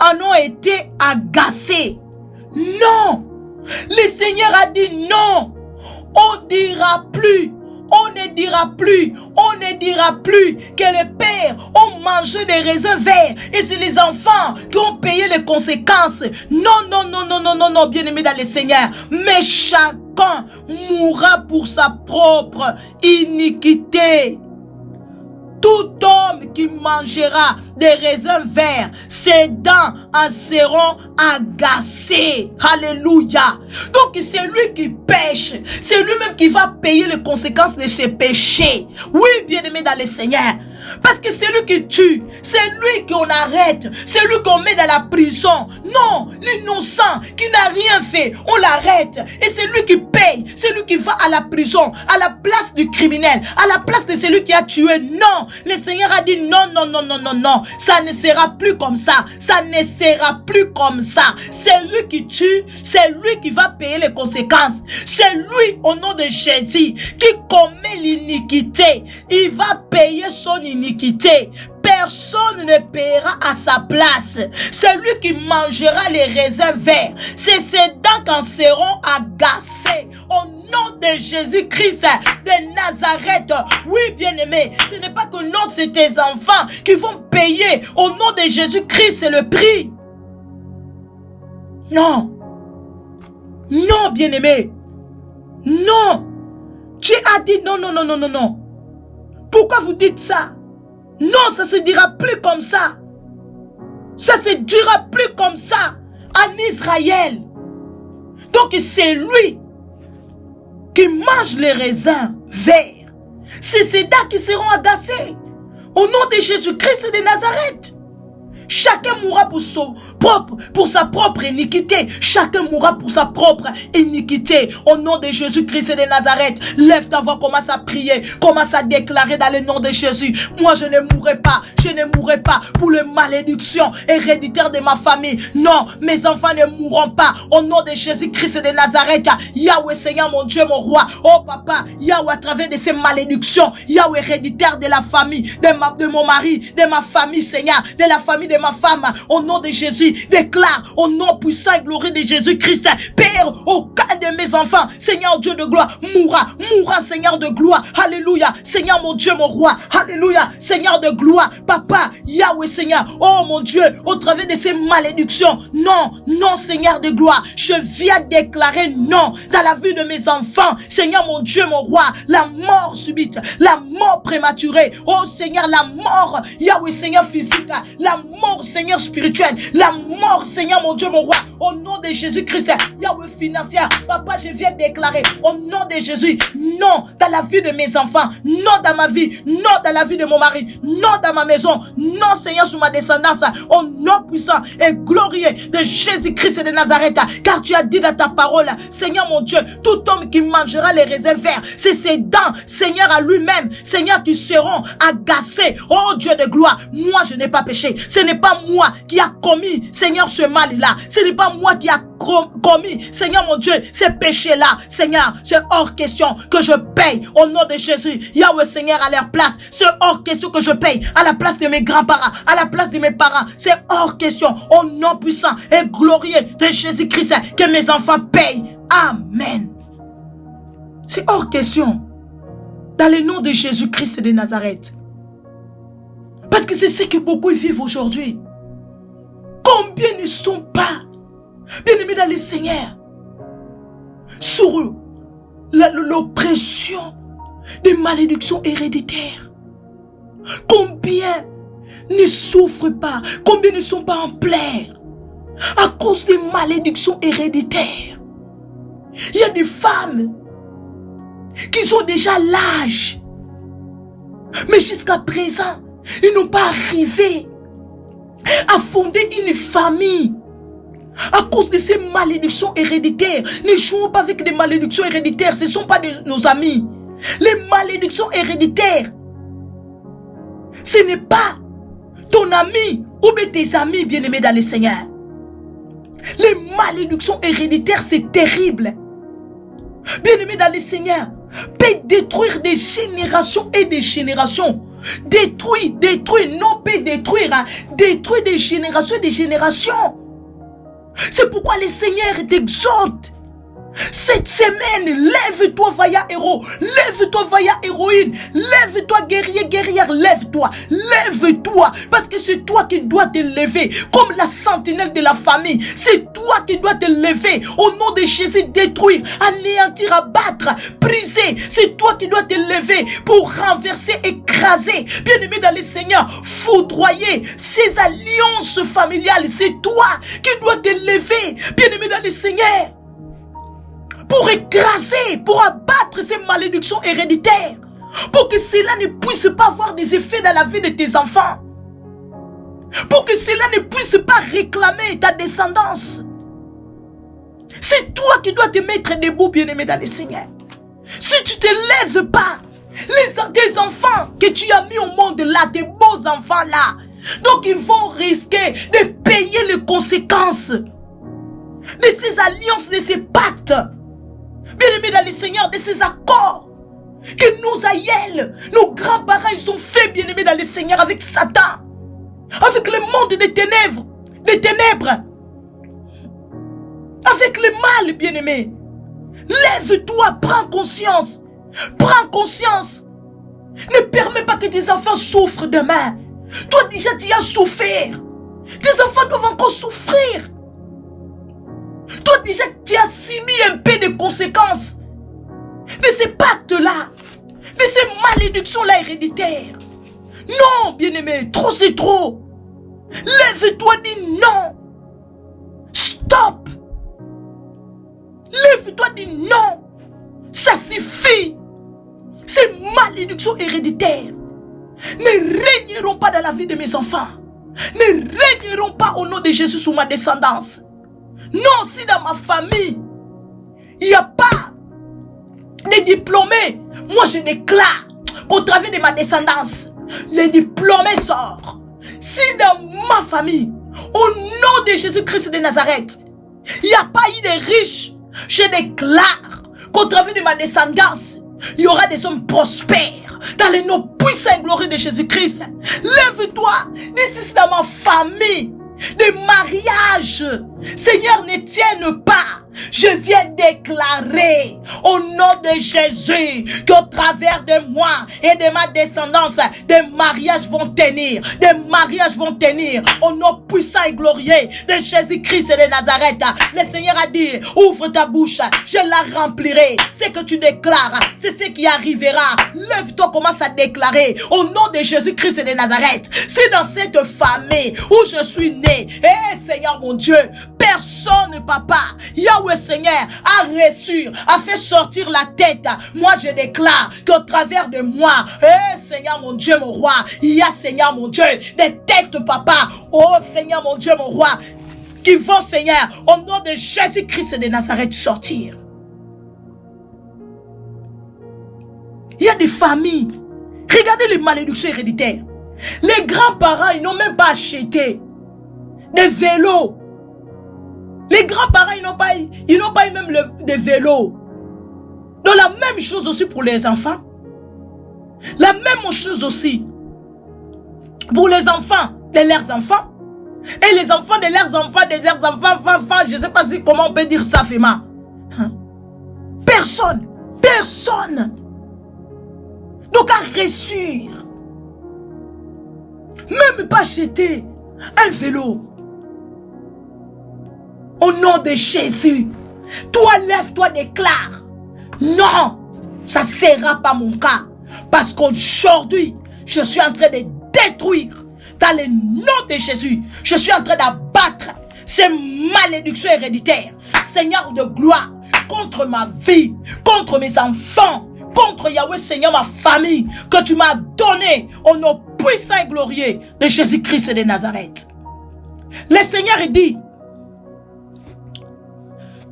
en ont été agacées. Non, le Seigneur a dit non, on ne dira plus que les pères ont mangé des raisins verts et c'est les enfants qui ont payé les conséquences. Non, bien-aimé dans le Seigneur. Mais chacun mourra pour sa propre iniquité. Tout homme qui mangera des raisins verts, ses dents en seront agacées. Alléluia. Donc c'est lui qui pêche. C'est lui-même qui va payer les conséquences de ses péchés. Oui, bien-aimé dans le Seigneur. Parce que c'est lui qui tue. C'est lui qu'on arrête. C'est lui qu'on met dans la prison. Non, l'innocent qui n'a rien fait, on l'arrête. Et c'est lui qui paye. C'est lui qui va à la prison, à la place du criminel, à la place de celui qui a tué. Non, le Seigneur a dit non. Ça ne sera plus comme ça. Ça ne sera plus comme ça. C'est lui qui tue. C'est lui qui va payer les conséquences. C'est lui, au nom de Jésus, qui commet l'iniquité. Il va payer son iniquité. Personne ne paiera à sa place. C'est lui qui mangera les raisins verts. C'est ses dents qui en seront agacées. Au nom de Jésus-Christ de Nazareth. Oui, bien-aimé, ce n'est pas que non, c'est tes enfants qui vont payer au nom de Jésus-Christ, c'est le prix. Non. Non, bien-aimé. Non. Dieu a dit non, non, non, non, non, non. Pourquoi vous dites ça? Non, ça se dira plus comme ça. Ça se dira plus comme ça en Israël. Donc c'est lui qui mange les raisins verts. C'est ces dates qui seront agacés. Au nom de Jésus-Christ de Nazareth. Chacun mourra pour sa propre iniquité. Chacun mourra pour sa propre iniquité. Au nom de Jésus-Christ de Nazareth, lève ta voix, commence à prier, commence à déclarer dans le nom de Jésus. Moi, je ne mourrai pas. Je ne mourrai pas pour les malédictions héréditaires de ma famille. Non, mes enfants ne mourront pas. Au nom de Jésus-Christ de Nazareth, Yahweh Seigneur, mon Dieu, mon roi. Oh papa, Yahweh, à travers de ces malédictions, Yahweh héréditaire de la famille, de mon mari, de ma famille, Seigneur, de la famille de ma femme, au nom de Jésus, déclare au nom puissant et glorieux de Jésus-Christ, Père, aucun de mes enfants, Seigneur Dieu de gloire, mourra, Seigneur de gloire, alléluia, Seigneur mon Dieu, mon roi, alléluia, Seigneur de gloire, papa, Yahweh Seigneur, oh mon Dieu, au travers de ces malédictions, non, non Seigneur de gloire, je viens déclarer non, dans la vie de mes enfants, Seigneur mon Dieu, mon roi, la mort subite, la mort prématurée, oh Seigneur, la mort, Yahweh Seigneur physique, la mort Seigneur spirituel, la mort Seigneur mon Dieu mon roi, au nom de Jésus-Christ, Yahweh financière, papa je viens déclarer au nom de Jésus, non dans la vie de mes enfants, non dans ma vie, non dans la vie de mon mari, non dans ma maison, non Seigneur sur ma descendance, au nom puissant et glorieux de Jésus-Christ de Nazareth, car tu as dit dans ta parole, Seigneur mon Dieu, tout homme qui mangera les raisins verts, c'est ses dents, Seigneur à lui-même, Seigneur qui seront agacés, oh Dieu de gloire, moi je n'ai pas péché, ce n'est pas moi qui a commis, Seigneur, ce mal-là. Ce n'est pas moi qui a commis, Seigneur mon Dieu, ces péchés-là. Seigneur, c'est hors question que je paye au nom de Jésus. Yahweh Seigneur à leur place. C'est hors question que je paye à la place de mes grands-parents, à la place de mes parents. C'est hors question au nom puissant et glorieux de Jésus-Christ que mes enfants payent. Amen. C'est hors question. Dans le nom de Jésus-Christ de Nazareth. Parce que c'est ce que beaucoup vivent aujourd'hui. Combien ne sont pas bien-aimés dans le Seigneur sur eux l'oppression des malédictions héréditaires? Combien ne souffrent pas? Combien ne sont pas en pleurs à cause des malédictions héréditaires? Il y a des femmes qui ont déjà l'âge, mais jusqu'à présent, ils n'ont pas arrivé à fonder une famille à cause de ces malédictions héréditaires. Ne jouons pas avec des malédictions héréditaires, ce ne sont pas nos amis. Les malédictions héréditaires, ce n'est pas ton ami ou bien tes amis bien-aimés dans le Seigneur. Les malédictions héréditaires, c'est terrible. Bien-aimés dans le Seigneur, peut détruire des générations et des générations. Détruire, non peut détruire, hein. Détruire des générations et des générations. C'est pourquoi le Seigneur t'exhorte. Cette semaine, lève-toi, vaillant héros. Lève-toi, vaillant héroïne. Lève-toi, guerrier, guerrière. Lève-toi. Lève-toi. Parce que c'est toi qui dois te lever. Comme la sentinelle de la famille. C'est toi qui dois te lever. Au nom de Jésus, détruire, anéantir, abattre, briser. C'est toi qui dois te lever pour renverser, écraser. Bien-aimé dans le Seigneur, foudroyer ces alliances familiales. C'est toi qui dois te lever. Bien-aimé dans le Seigneur, pour écraser, pour abattre ces malédictions héréditaires, pour que cela ne puisse pas avoir des effets dans la vie de tes enfants, pour que cela ne puisse pas réclamer ta descendance. C'est toi qui dois te mettre debout, bien-aimé dans le Seigneur. Si tu ne te lèves pas, tes enfants que tu as mis au monde là, tes beaux enfants là, donc ils vont risquer de payer les conséquences de ces alliances, de ces pactes. Bien-aimés dans le Seigneur, de ces accords que nos aïeux, nos grands-parents, ils ont fait, bien-aimés dans le Seigneur, avec Satan, avec le monde des ténèbres, avec le mal, bien-aimés. Lève-toi, prends conscience. Prends conscience. Ne permets pas que tes enfants souffrent demain. Toi déjà tu as souffert. Tes enfants doivent encore souffrir. Toi déjà tu as subi un peu de conséquences de ces pactes-là, de ces malédictions-là héréditaires. Non, bien-aimé, trop c'est trop. Lève-toi, dis non. Stop. Lève-toi, dis non. Ça suffit. Ces malédictions héréditaires ne régneront pas dans la vie de mes enfants. Ne régneront pas au nom de Jésus sous ma descendance. Non, si dans ma famille, il n'y a pas de diplômés, moi je déclare qu'au travers de ma descendance, les diplômés sortent. Si dans ma famille, au nom de Jésus-Christ de Nazareth, il n'y a pas eu de riches, je déclare qu'au travers de ma descendance, il y aura des hommes prospères dans le nom puissant et glorieux de Jésus-Christ. Lève-toi, d'ici dans ma famille, des mariages, Seigneur, ne tienne pas. Je viens déclarer au nom de Jésus qu'au travers de moi et de ma descendance, des mariages vont tenir. Des mariages vont tenir au nom puissant et glorieux de Jésus-Christ de Nazareth. Le Seigneur a dit, ouvre ta bouche, je la remplirai. Ce que tu déclares, c'est ce qui arrivera. Lève-toi, commence à déclarer au nom de Jésus-Christ de Nazareth. C'est dans cette famille où je suis né. Eh Seigneur mon Dieu, personne, papa, Yahweh Seigneur, a reçu, a fait sortir la tête. Moi je déclare qu'au travers de moi, eh Seigneur mon Dieu, mon roi, il y a Seigneur mon Dieu, des têtes, papa. Oh Seigneur mon Dieu, mon roi, qui vont, Seigneur, au nom de Jésus-Christ de Nazareth, sortir. Il y a des familles. Regardez les malédictions héréditaires. Les grands-parents, ils n'ont même pas acheté des vélos. Les grands-parents, ils n'ont pas eu même des vélos. Donc la même chose aussi pour les enfants. La même chose aussi pour les enfants de leurs enfants. Et les enfants de leurs enfants, je ne sais pas comment on peut dire ça, Fema. Personne. Donc à reçu, même pas acheter un vélo. Au nom de Jésus, toi lève-toi, déclare. Non, ça ne sera pas mon cas. Parce qu'aujourd'hui, je suis en train de détruire, dans le nom de Jésus, je suis en train d'abattre ces malédictions héréditaires. Seigneur de gloire, contre ma vie, contre mes enfants, contre Yahweh Seigneur, ma famille, que tu m'as donné au nom puissant et glorieux de Jésus-Christ de Nazareth. Le Seigneur dit,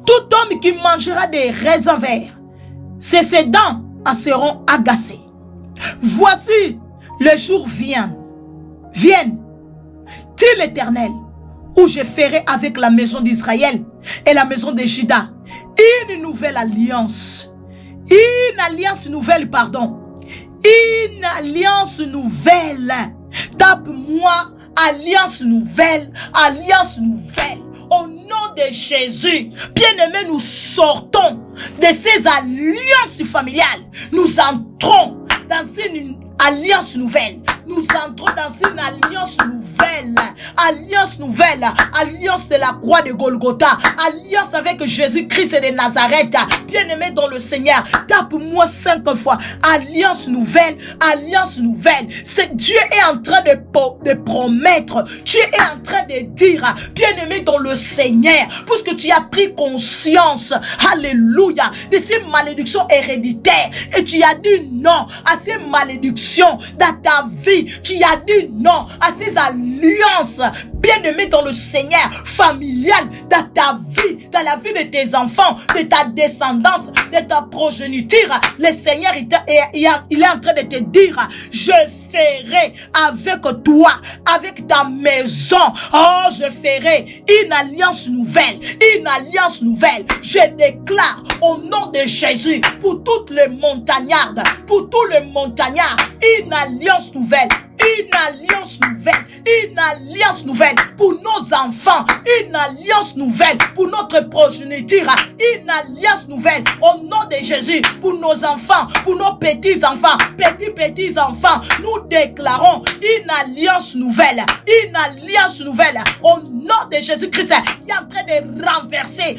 tout homme qui mangera des raisins verts, ses dents en seront agacées. Voici, le jour vienne, dit l'Éternel, où je ferai avec la maison d'Israël et la maison de Juda une nouvelle alliance. Une alliance nouvelle. Tape-moi, alliance nouvelle. Au nom de Jésus, bien-aimés, nous sortons de ces alliances familiales. Nous entrons dans une alliance nouvelle. Nous entrons dans une alliance nouvelle. Alliance de la croix de Golgotha. Alliance avec Jésus-Christ de Nazareth. Bien-aimé dans le Seigneur, tape-moi 5 fois. Alliance nouvelle. C'est Dieu est en train de promettre. Dieu est en train de dire, bien-aimé dans le Seigneur, puisque tu as pris conscience, alléluia, de ces malédictions héréditaires, et tu as dit non à ces malédictions dans ta vie. Tu as dit non à ces alliances, bien-aimé dans le Seigneur, familiales, dans ta vie, dans la vie de tes enfants, de ta descendance, de ta progéniture. Le Seigneur, il est en train de te dire, je ferai avec toi, avec ta maison, oh, je ferai une alliance nouvelle. Je déclare au nom de Jésus, pour toutes les montagnardes, pour tous les montagnards, une alliance nouvelle. une alliance nouvelle pour nos enfants, une alliance nouvelle pour notre progéniture, une alliance nouvelle au nom de Jésus pour nos enfants, pour nos petits-enfants, petits-enfants. Nous déclarons une alliance nouvelle au nom de Jésus-Christ qui est en train de renverser,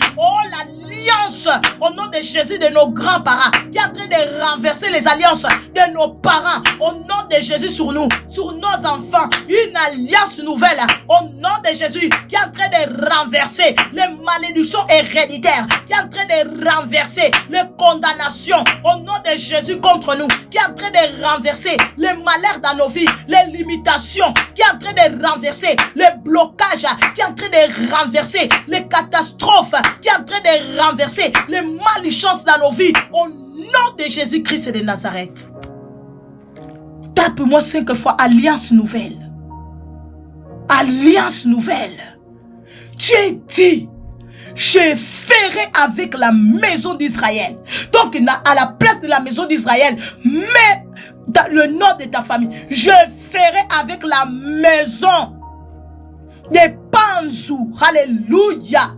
l'alliance au nom de Jésus de nos grands-parents, qui est en train de renverser les alliances de nos parents au nom de Jésus sur nous, sur nos enfants. Une alliance nouvelle au nom de Jésus qui est en train de renverser les malédictions héréditaires, qui est en train de renverser les condamnations au nom de Jésus contre nous, qui est en train de renverser les malheurs dans nos vies, les limitations, qui est en train de renverser les blocages, qui est en train de renverser les catastrophes, qui est en train de renverser les malchances dans nos vies au nom de Jésus-Christ de Nazareth. Tape-moi 5 fois alliance nouvelle. Alliance nouvelle. Dieu dit, je ferai avec la maison d'Israël. Donc, à la place de la maison d'Israël, mais dans le nom de ta famille, je ferai avec la maison des Panzou. Alléluia.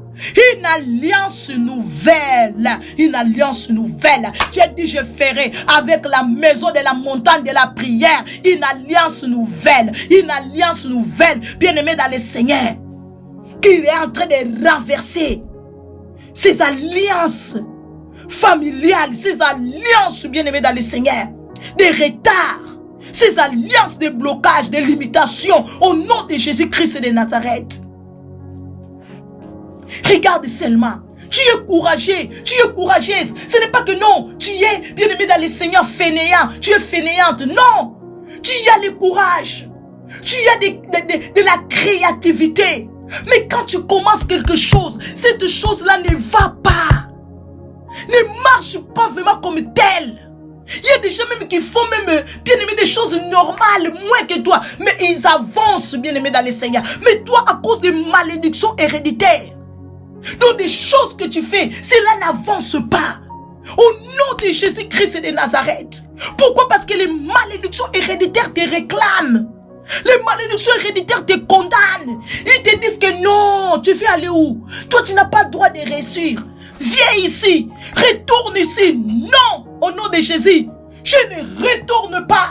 Une alliance nouvelle. Une alliance nouvelle. Tu as dit, je ferai avec la maison de la montagne de la prière. Une alliance nouvelle. Une alliance nouvelle. Bien-aimé dans le Seigneur, qui est en train de renverser ces alliances familiales, ces alliances, bien-aimé dans le Seigneur, des retards, ces alliances de blocage, de limitation, au nom de Jésus-Christ de Nazareth. Regarde seulement. Tu es courageux, tu es courageuse. Ce n'est pas que non, tu es bien-aimé dans le Seigneur fainéant, tu es fainéante. Non, tu as le courage, tu as de la créativité. Mais quand tu commences quelque chose, cette chose-là ne va pas, ne marche pas vraiment comme telle. Il y a des gens même qui font même, bien-aimé, des choses normales, moins que toi. Mais ils avancent, bien-aimé, dans le Seigneur. Mais toi, à cause des malédictions héréditaires, donc des choses que tu fais, cela n'avance pas. Au nom de Jésus-Christ de Nazareth. Pourquoi? Parce que les malédictions héréditaires te réclament. Les malédictions héréditaires te condamnent. Ils te disent que non, tu veux aller où? Toi, tu n'as pas le droit de réussir. Viens ici, retourne ici. Non, au nom de Jésus, je ne retourne pas.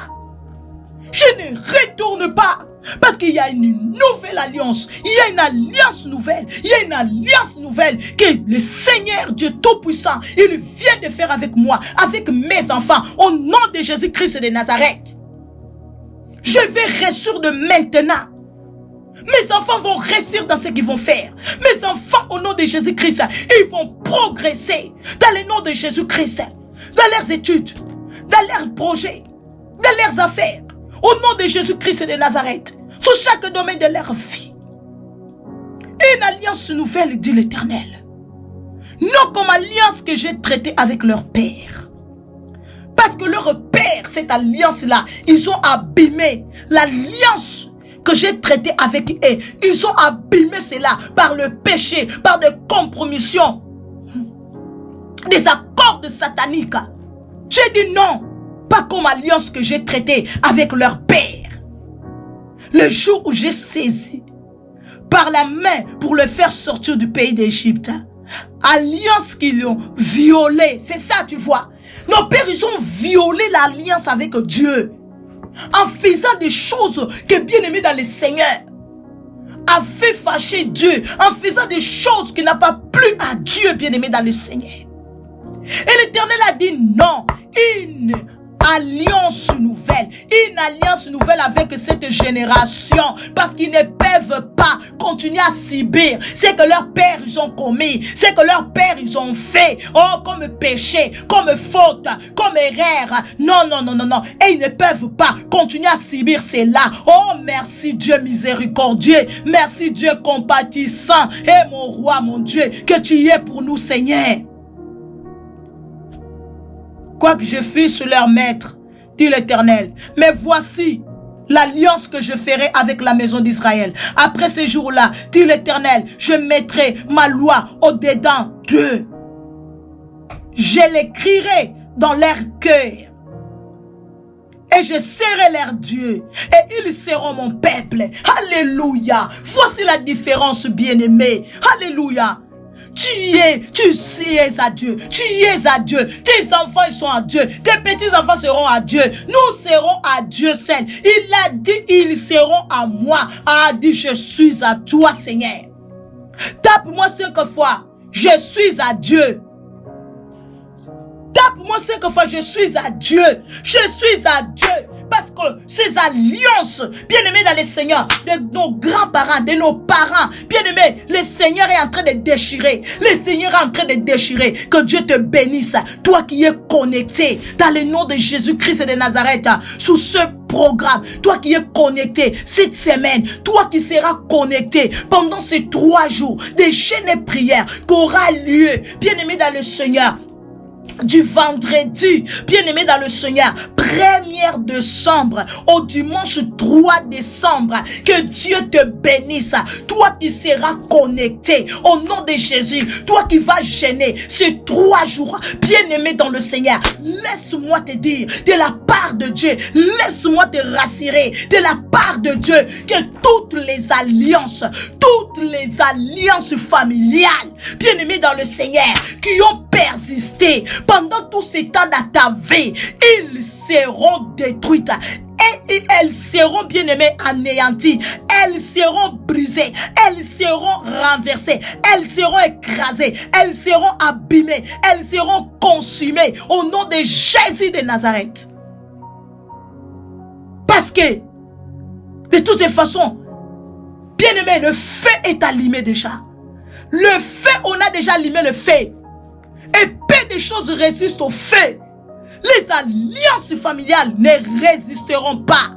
Je ne retourne pas. Parce qu'il y a une nouvelle alliance. Il y a une alliance nouvelle. Il y a une alliance nouvelle que le Seigneur Dieu Tout-Puissant, il vient de faire avec moi, avec mes enfants, au nom de Jésus-Christ de Nazareth. Je vais réussir de maintenant. Mes enfants vont réussir dans ce qu'ils vont faire. Mes enfants, au nom de Jésus-Christ, ils vont progresser dans le nom de Jésus-Christ, dans leurs études, dans leurs projets, dans leurs affaires. Au nom de Jésus-Christ de Nazareth, sur chaque domaine de leur vie. Une alliance nouvelle, dit l'Éternel. Non comme alliance que j'ai traitée avec leur père. Parce que leur père, cette alliance-là, ils ont abîmé l'alliance que j'ai traitée avec eux. Ils ont abîmé cela par le péché, par des compromissions, des accords sataniques. Tu as dit non. Pas comme alliance que j'ai traitée avec leur père. Le jour où j'ai saisi par la main pour le faire sortir du pays d'Égypte. Alliance qu'ils ont violée. C'est ça, tu vois. Nos pères, ils ont violé l'alliance avec Dieu. En faisant des choses que bien-aimé dans le Seigneur a fait fâcher Dieu. En faisant des choses qui n'a pas plu à Dieu, bien-aimé dans le Seigneur. Et l'Éternel a dit non. Une alliance nouvelle avec cette génération, parce qu'ils ne peuvent pas continuer à subir ce que leurs pères ils ont commis, ce que leurs pères ils ont fait, comme péché, comme faute, comme erreur. Non, et ils ne peuvent pas continuer à subir cela. Oh, merci Dieu miséricordieux, merci Dieu compatissant, et mon roi, mon Dieu, que tu es pour nous, Seigneur. Quoique je fus sur leur maître, dit l'Éternel, mais voici l'alliance que je ferai avec la maison d'Israël. Après ces jours-là, dit l'Éternel, je mettrai ma loi au-dedans d'eux. Je l'écrirai dans leur cœur et je serai leur Dieu, et ils seront mon peuple. Alléluia. Voici la différence, bien-aimé. Alléluia. Tu es à Dieu. Tu es à Dieu. Tes enfants, ils sont à Dieu. Tes petits-enfants seront à Dieu. Nous serons à Dieu seul. Il a dit, ils seront à moi. A dit, je suis à toi, Seigneur. Tape-moi 5 fois. Je suis à Dieu. Tape-moi 5 fois. Je suis à Dieu. Je suis à Dieu. Parce que ces alliances, bien-aimés dans le Seigneur, de nos grands-parents, de nos parents, bien-aimés, le Seigneur est en train de déchirer. Le Seigneur est en train de déchirer. Que Dieu te bénisse. Toi qui es connecté dans le nom de Jésus-Christ de Nazareth, sous ce programme, toi qui es connecté cette semaine, toi qui seras connecté pendant ces 3 jours de jeûne et prière qui aura lieu, bien-aimés dans le Seigneur, du vendredi, bien-aimé dans le Seigneur, 1er décembre au dimanche 3 décembre, que Dieu te bénisse. Toi qui seras connecté au nom de Jésus, toi qui vas gêner ces 3 jours, bien-aimé dans le Seigneur, laisse-moi te dire de la part de Dieu, laisse-moi te rassurer de la part de Dieu que toutes les alliances familiales, bien-aimé dans le Seigneur, qui ont persisté pendant tout ce temps dans ta vie, ils seront détruites. Et elles seront, bien-aimées, anéanties. Elles seront brisées. Elles seront renversées. Elles seront écrasées. Elles seront abîmées. Elles seront consumées au nom de Jésus de Nazareth. Parce que, de toutes les façons, bien-aimé, le feu est allumé déjà. Le feu, on a déjà allumé le feu. Et peu de choses résistent au feu. Les alliances familiales ne résisteront pas.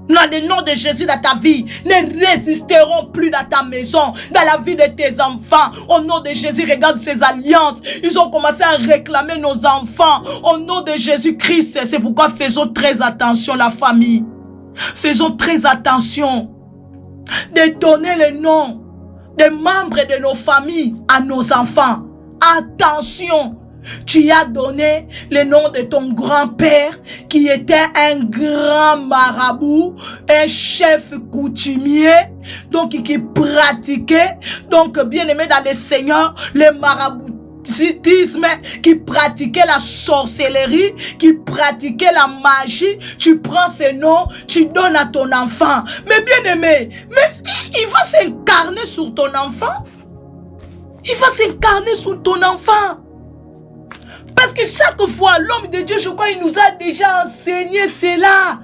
Dans le nom de Jésus dans ta vie, ne résisteront plus dans ta maison, dans la vie de tes enfants. Au nom de Jésus, regarde ces alliances. Ils ont commencé à réclamer nos enfants. Au nom de Jésus-Christ, c'est pourquoi faisons très attention la famille. Faisons très attention de donner le nom des membres de nos familles à nos enfants. Attention, tu as donné le nom de ton grand-père qui était un grand marabout, un chef coutumier, donc qui pratiquait, donc bien aimé dans le Seigneur, le maraboutisme, qui pratiquait la sorcellerie, qui pratiquait la magie. Tu prends ce nom, tu donnes à ton enfant. Mais bien aimé, mais il va s'incarner sur ton enfant. Il va s'incarner sur ton enfant. Parce que chaque fois, l'homme de Dieu, je crois, il nous a déjà enseigné cela.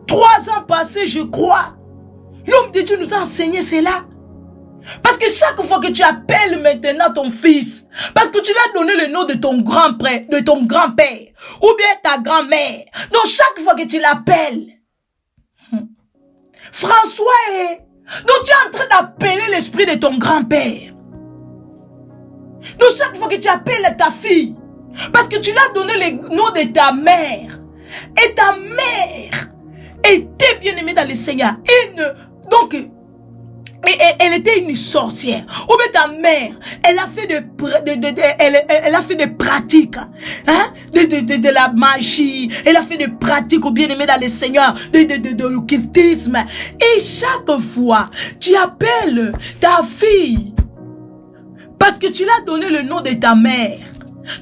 3 ans passés, je crois. L'homme de Dieu nous a enseigné cela. Parce que chaque fois que tu appelles maintenant ton fils, parce que tu lui as donné le nom de ton grand-père, ou bien ta grand-mère, donc chaque fois que tu l'appelles, François est... Donc tu es en train d'appeler l'esprit de ton grand-père. Donc chaque fois que tu appelles ta fille, parce que tu lui as donné le nom de ta mère, et ta mère était bien aimée dans le Seigneur, donc elle était une sorcière, ou bien ta mère, elle a fait des pratiques, hein, de la magie, elle a fait des pratiques au bien aimé dans le Seigneur, de l'occultisme, et chaque fois, tu appelles ta fille, parce que tu lui as donné le nom de ta mère,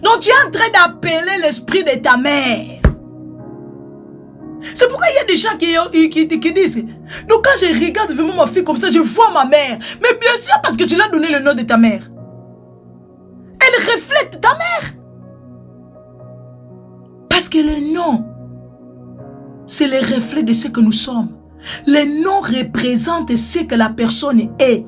donc tu es en train d'appeler l'esprit de ta mère. C'est pourquoi il y a des gens qui disent, donc quand je regarde vraiment ma fille comme ça, je vois ma mère. Mais bien sûr, parce que tu lui as donné le nom de ta mère. Elle reflète ta mère. Parce que le nom, c'est le reflet de ce que nous sommes. Le nom représente ce que la personne est.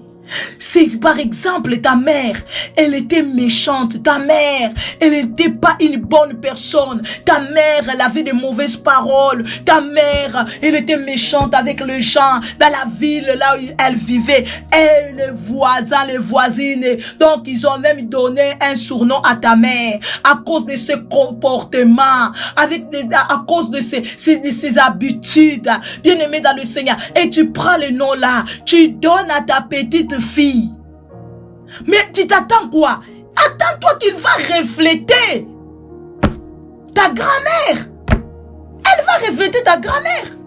Si par exemple ta mère, elle était méchante, ta mère, elle n'était pas une bonne personne, ta mère, elle avait de mauvaises paroles, ta mère, elle était méchante avec les gens, dans la ville là où elle vivait, et les voisins, les voisines, donc ils ont même donné un surnom à ta mère, à cause de ce comportement, à cause de ses habitudes, bien aimé dans le Seigneur, et tu prends le nom là, tu donnes à ta petite fille. Mais tu t'attends quoi? Attends-toi qu'il va refléter ta grand-mère. refléter ta grand-mère.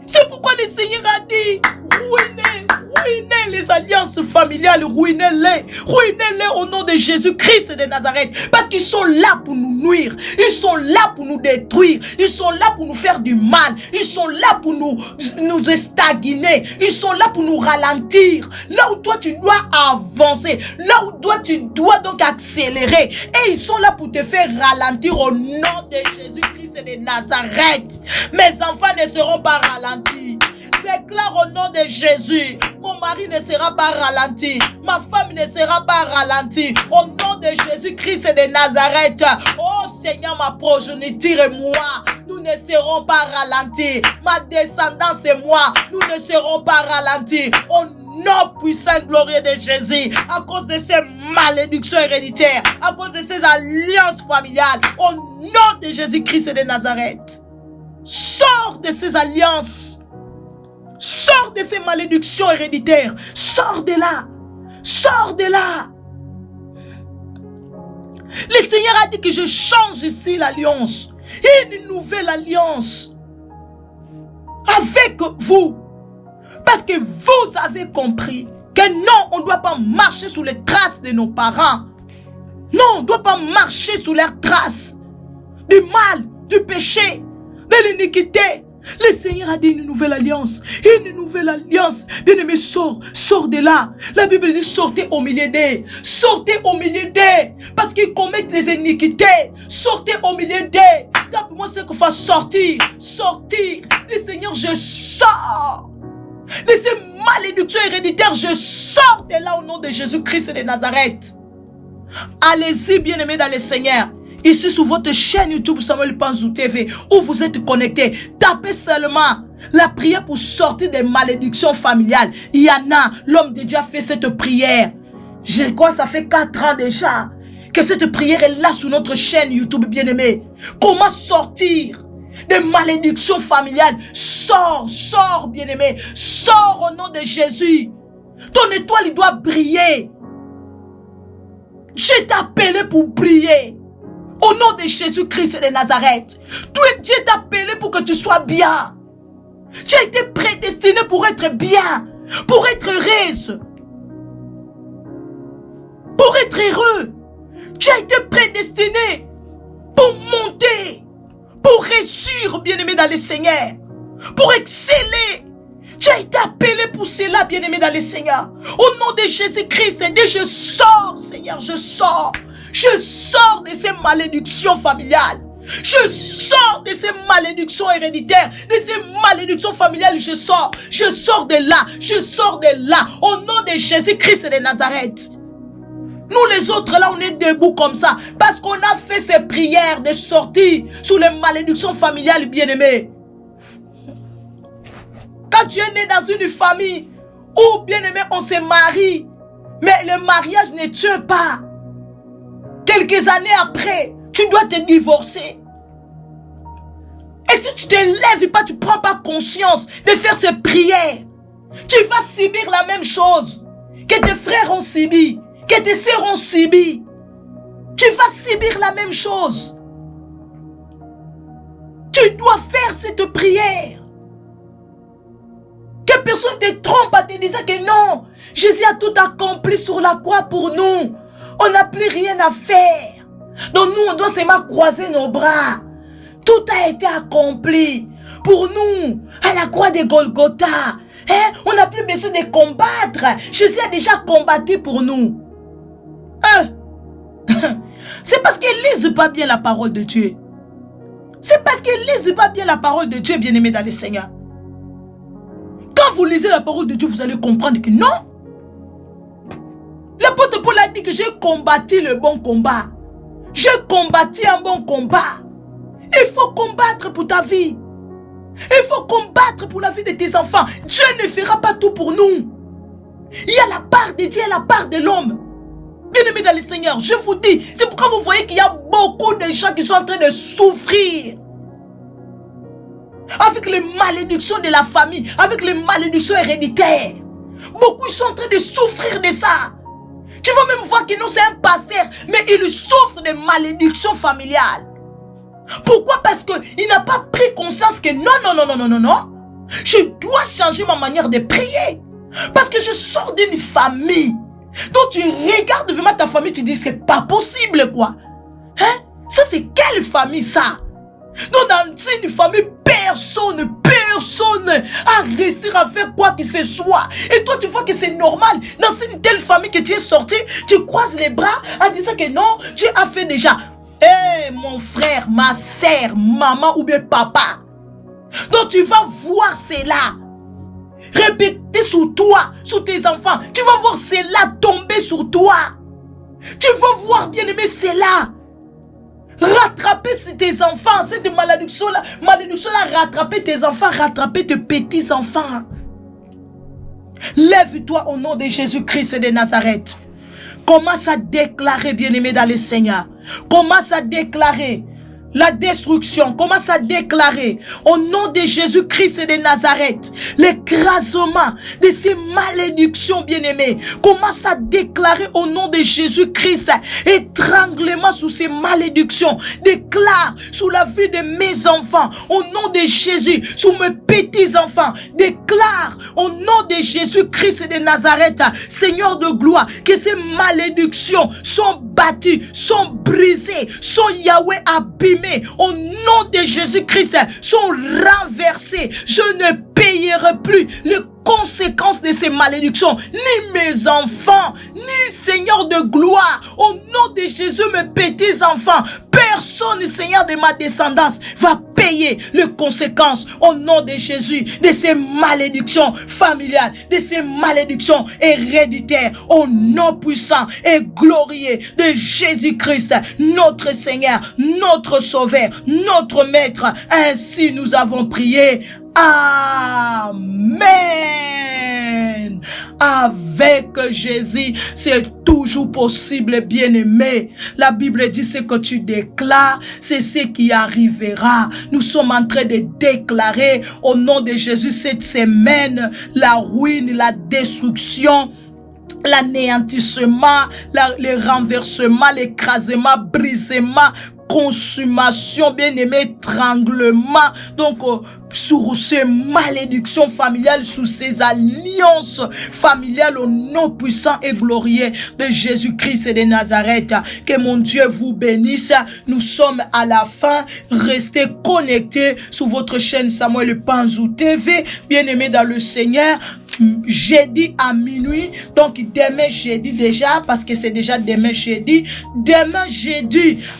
C'est pourquoi le Seigneur a dit, ruinez les alliances familiales, ruinez-les au nom de Jésus-Christ de Nazareth. Parce qu'ils sont là pour nous nuire, ils sont là pour nous détruire, ils sont là pour nous faire du mal, ils sont là pour nous stagner, ils sont là pour nous ralentir. Là où toi tu dois avancer, là où toi tu dois donc accélérer. Et ils sont là pour te faire ralentir au nom de Jésus-Christ de Nazareth. Mes enfants ne seront pas ralentis. Déclare au nom de Jésus, mon mari ne sera pas ralenti, ma femme ne sera pas ralentie. Au nom de Jésus-Christ de Nazareth, oh Seigneur, ma progéniture et moi, nous ne serons pas ralentis. Ma descendance et moi, nous ne serons pas ralentis. Au nom puissant glorieux de Jésus, à cause de ces malédictions héréditaires, à cause de ces alliances familiales, au nom de Jésus-Christ de Nazareth, sors de ces alliances. Sors de ces malédictions héréditaires. Sors de là. Sors de là. Le Seigneur a dit que je change ici l'alliance. Une nouvelle alliance. Avec vous. Parce que vous avez compris que non, on ne doit pas marcher sous les traces de nos parents. Non, on ne doit pas marcher sous leurs traces. Du mal, du péché, de l'iniquité. Le Seigneur a dit une nouvelle alliance. Une nouvelle alliance. Bien-aimé, sors de là. La Bible dit sortez au milieu d'eux. Sortez au milieu d'eux. Parce qu'ils commettent des iniquités. Sortez au milieu d'eux. Tape-moi ce qu'il faut sortir. Sortir. Le Seigneur, je sors. De ces malédictions héréditaires, je sors de là au nom de Jésus-Christ de Nazareth. Allez-y, bien-aimés dans le Seigneur. Ici sur votre chaîne YouTube Samuel Panzou TV où vous êtes connectés, tapez seulement la prière pour sortir des malédictions familiales. Il y en a, l'homme de Dieu a fait cette prière. Je crois que ça fait 4 ans déjà que cette prière est là sur notre chaîne YouTube bien-aimé. Comment sortir des malédictions familiales? Sors bien-aimé, sors au nom de Jésus. Ton étoile il doit briller. Dieu t'a appelé pour briller. Au nom de Jésus-Christ de Nazareth, Dieu t'a appelé pour que tu sois bien. Tu as été prédestiné pour être bien, pour être heureuse, pour être heureux. Tu as été prédestiné pour monter, pour réussir, bien-aimé dans le Seigneur, pour exceller. Tu as été appelé pour cela, bien-aimé dans le Seigneur. Au nom de Jésus-Christ, je sors, Seigneur, je sors. Je sors de ces malédictions familiales. Je sors de ces malédictions héréditaires, de ces malédictions familiales. Je sors de là. Je sors de là. Au nom de Jésus-Christ de Nazareth. Nous les autres là, on est debout comme ça. Parce qu'on a fait ces prières de sortie sous les malédictions familiales, bien-aimés. Quand tu es né dans une famille où, bien-aimé, on se marie, mais le mariage ne tient pas. Quelques années après, tu dois te divorcer. Et si tu te lèves pas, tu ne prends pas conscience de faire ces prières, tu vas subir la même chose que tes frères ont subi, que tes sœurs ont subi. Tu vas subir la même chose. Tu dois faire cette prière. Que personne ne te trompe en te disant que non, Jésus a tout accompli sur la croix pour nous. On n'a plus rien à faire. Donc nous, on doit seulement croiser nos bras. Tout a été accompli pour nous à la croix de Golgotha. On n'a plus besoin de combattre. Jésus a déjà combattu pour nous. C'est parce qu'ils ne lisent pas bien la parole de Dieu. C'est parce qu'ils ne lisent pas bien la parole de Dieu, bien-aimés dans le Seigneur. Quand vous lisez la parole de Dieu, vous allez comprendre que non. L'apôtre Paul a dit que j'ai combattu le bon combat. J'ai combattu un bon combat. Il faut combattre pour ta vie. Il faut combattre pour la vie de tes enfants. Dieu ne fera pas tout pour nous. Il y a la part de Dieu et la part de l'homme. Bien-aimés dans le Seigneur, je vous dis, c'est pourquoi vous voyez qu'il y a beaucoup de gens qui sont en train de souffrir. Avec les malédictions de la famille, avec les malédictions héréditaires. Beaucoup sont en train de souffrir de ça. Tu vas même voir que non, c'est un pasteur, mais il souffre de malédictions familiales. Pourquoi? Parce qu'il n'a pas pris conscience que non. Je dois changer ma manière de prier. Parce que je sors d'une famille. Donc tu regardes vraiment ta famille, tu dis c'est pas possible quoi. Hein? Ça c'est quelle famille ça? Donc dans une famille, personne a réussi à faire quoi que ce soit. Et toi tu vois que c'est normal. Dans une telle famille que tu es sorti, tu croises les bras en disant que non, tu as fait déjà. Eh mon frère, ma sœur, maman ou bien papa. Donc tu vas voir cela. Répéter sur toi, sur tes enfants. Tu vas voir cela tomber sur toi. Tu vas voir, bien-aimé, cela. Rattraper tes enfants, cette malédiction-là, rattraper tes enfants, rattraper tes petits-enfants. Lève-toi au nom de Jésus-Christ de Nazareth. Commence à déclarer, bien-aimé, dans le Seigneur. Commence à déclarer la destruction. Commence à déclarer au nom de Jésus-Christ de Nazareth l'écrasement de ces malédictions, bien-aimés. Commence à déclarer au nom de Jésus-Christ étranglement sous ces malédictions. Déclare sous la vie de mes enfants au nom de Jésus, sous mes petits-enfants. Déclare au nom de Jésus-Christ de Nazareth, Seigneur de gloire, que ces malédictions sont battues, sont brisées, sont Yahweh abîmées. Au nom de Jésus-Christ, sont renversés. Je ne payerai plus les conséquences de ces malédictions, ni mes enfants, ni Seigneur de gloire. Au nom de Jésus, mes petits-enfants, personne, Seigneur de ma descendance, va payer les conséquences au nom de Jésus, de ces malédictions familiales, de ces malédictions héréditaires, au nom puissant et glorieux de Jésus-Christ, notre Seigneur, notre Sauveur, notre Maître. Ainsi nous avons prié. Amen. Avec Jésus, c'est toujours possible, bien-aimé. La Bible dit ce que tu déclares, c'est ce qui arrivera. Nous sommes en train de déclarer au nom de Jésus cette semaine la ruine, la destruction, l'anéantissement, le renversement, l'écrasement, brisement, consommation, bien-aimé, étranglement. Donc, sur ces malédictions familiales, sur ces alliances familiales au nom puissant et glorieux de Jésus-Christ et de Nazareth. Que mon Dieu vous bénisse. Nous sommes à la fin. Restez connectés sur votre chaîne Samuel Panzou TV. Bien-aimés dans le Seigneur. Jeudi à minuit, donc demain jeudi déjà, parce que c'est déjà demain jeudi,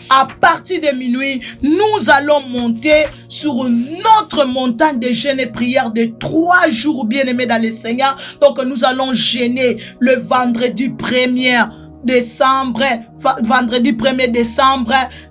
à partir de minuit, nous allons monter sur notre montagne de jeûne et prière de 3 jours, bien aimés dans le Seigneur. Donc nous allons jeûner le vendredi 1er décembre,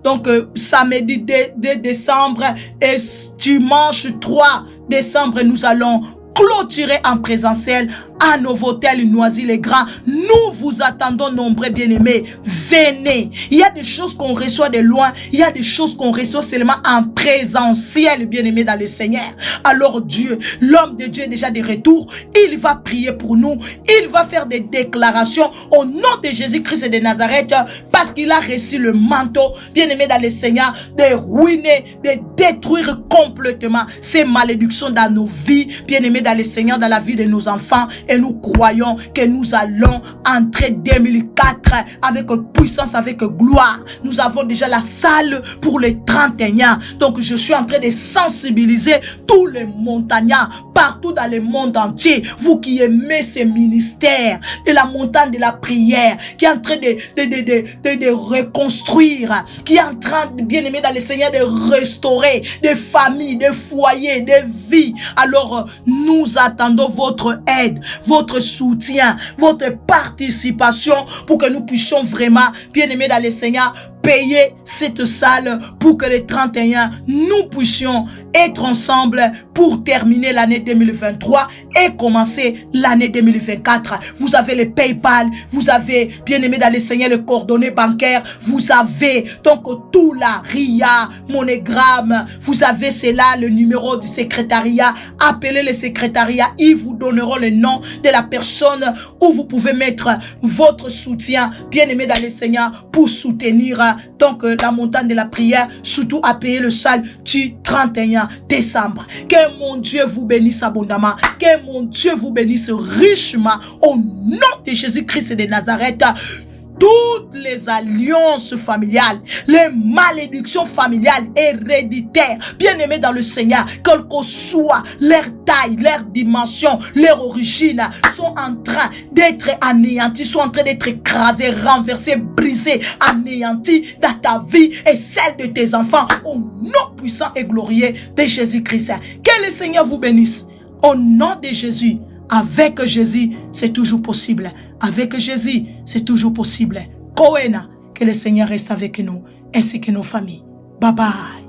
donc samedi 2 décembre et dimanche 3 décembre, nous allons clôturer en présentiel à Novotel Noisy-le-Grand. Nous vous attendons nombreux bien-aimés. Venez. Il y a des choses qu'on reçoit de loin. Il y a des choses qu'on reçoit seulement en présentiel, bien-aimés dans le Seigneur. Alors Dieu, l'homme de Dieu est déjà de retour. Il va prier pour nous. Il va faire des déclarations au nom de Jésus-Christ de Nazareth parce qu'il a reçu le manteau, bien-aimés dans le Seigneur, de ruiner, de détruire complètement ces malédictions dans nos vies, bien-aimés dans le Seigneur, dans la vie de nos enfants. Et nous croyons que nous allons entrer 2004 avec puissance, avec gloire. Nous avons déjà la salle pour les 31. Donc je suis en train de sensibiliser tous les montagnards partout dans le monde entier. Vous qui aimez ces ministères de la montagne de la prière, qui est en train de reconstruire, qui est en train, bien aimé dans le Seigneur, de restaurer des familles, des foyers, des vies. Alors nous attendons votre aide, votre soutien, votre participation pour que nous puissions vraiment, bien aimés dans le Seigneur, payer cette salle pour que les 31, nous puissions être ensemble pour terminer l'année 2023 et commencer l'année 2024. Vous avez le PayPal, vous avez, bien aimé dans le Seigneur, les coordonnées bancaires, vous avez donc tout là, RIA, MoneyGram, vous avez cela, le numéro du secrétariat. Appelez le secrétariat, ils vous donneront le nom de la personne où vous pouvez mettre votre soutien, bien aimé dans le Seigneur, pour soutenir donc la montagne de la prière, surtout à payer le sale du 31 décembre. Que mon Dieu vous bénisse abondamment. Que mon Dieu vous bénisse richement. Au nom de Jésus-Christ de Nazareth, toutes les alliances familiales, les malédictions familiales héréditaires, bien-aimés dans le Seigneur, quelle que soit leur taille, leur dimension, leur origine, sont en train d'être anéantis, sont en train d'être écrasés, renversés, brisés, anéantis dans ta vie et celle de tes enfants, au nom puissant et glorieux de Jésus-Christ. Que le Seigneur vous bénisse. Au nom de Jésus. Avec Jésus, c'est toujours possible. Avec Jésus, c'est toujours possible. Koena, que le Seigneur reste avec nous, ainsi que nos familles. Bye bye.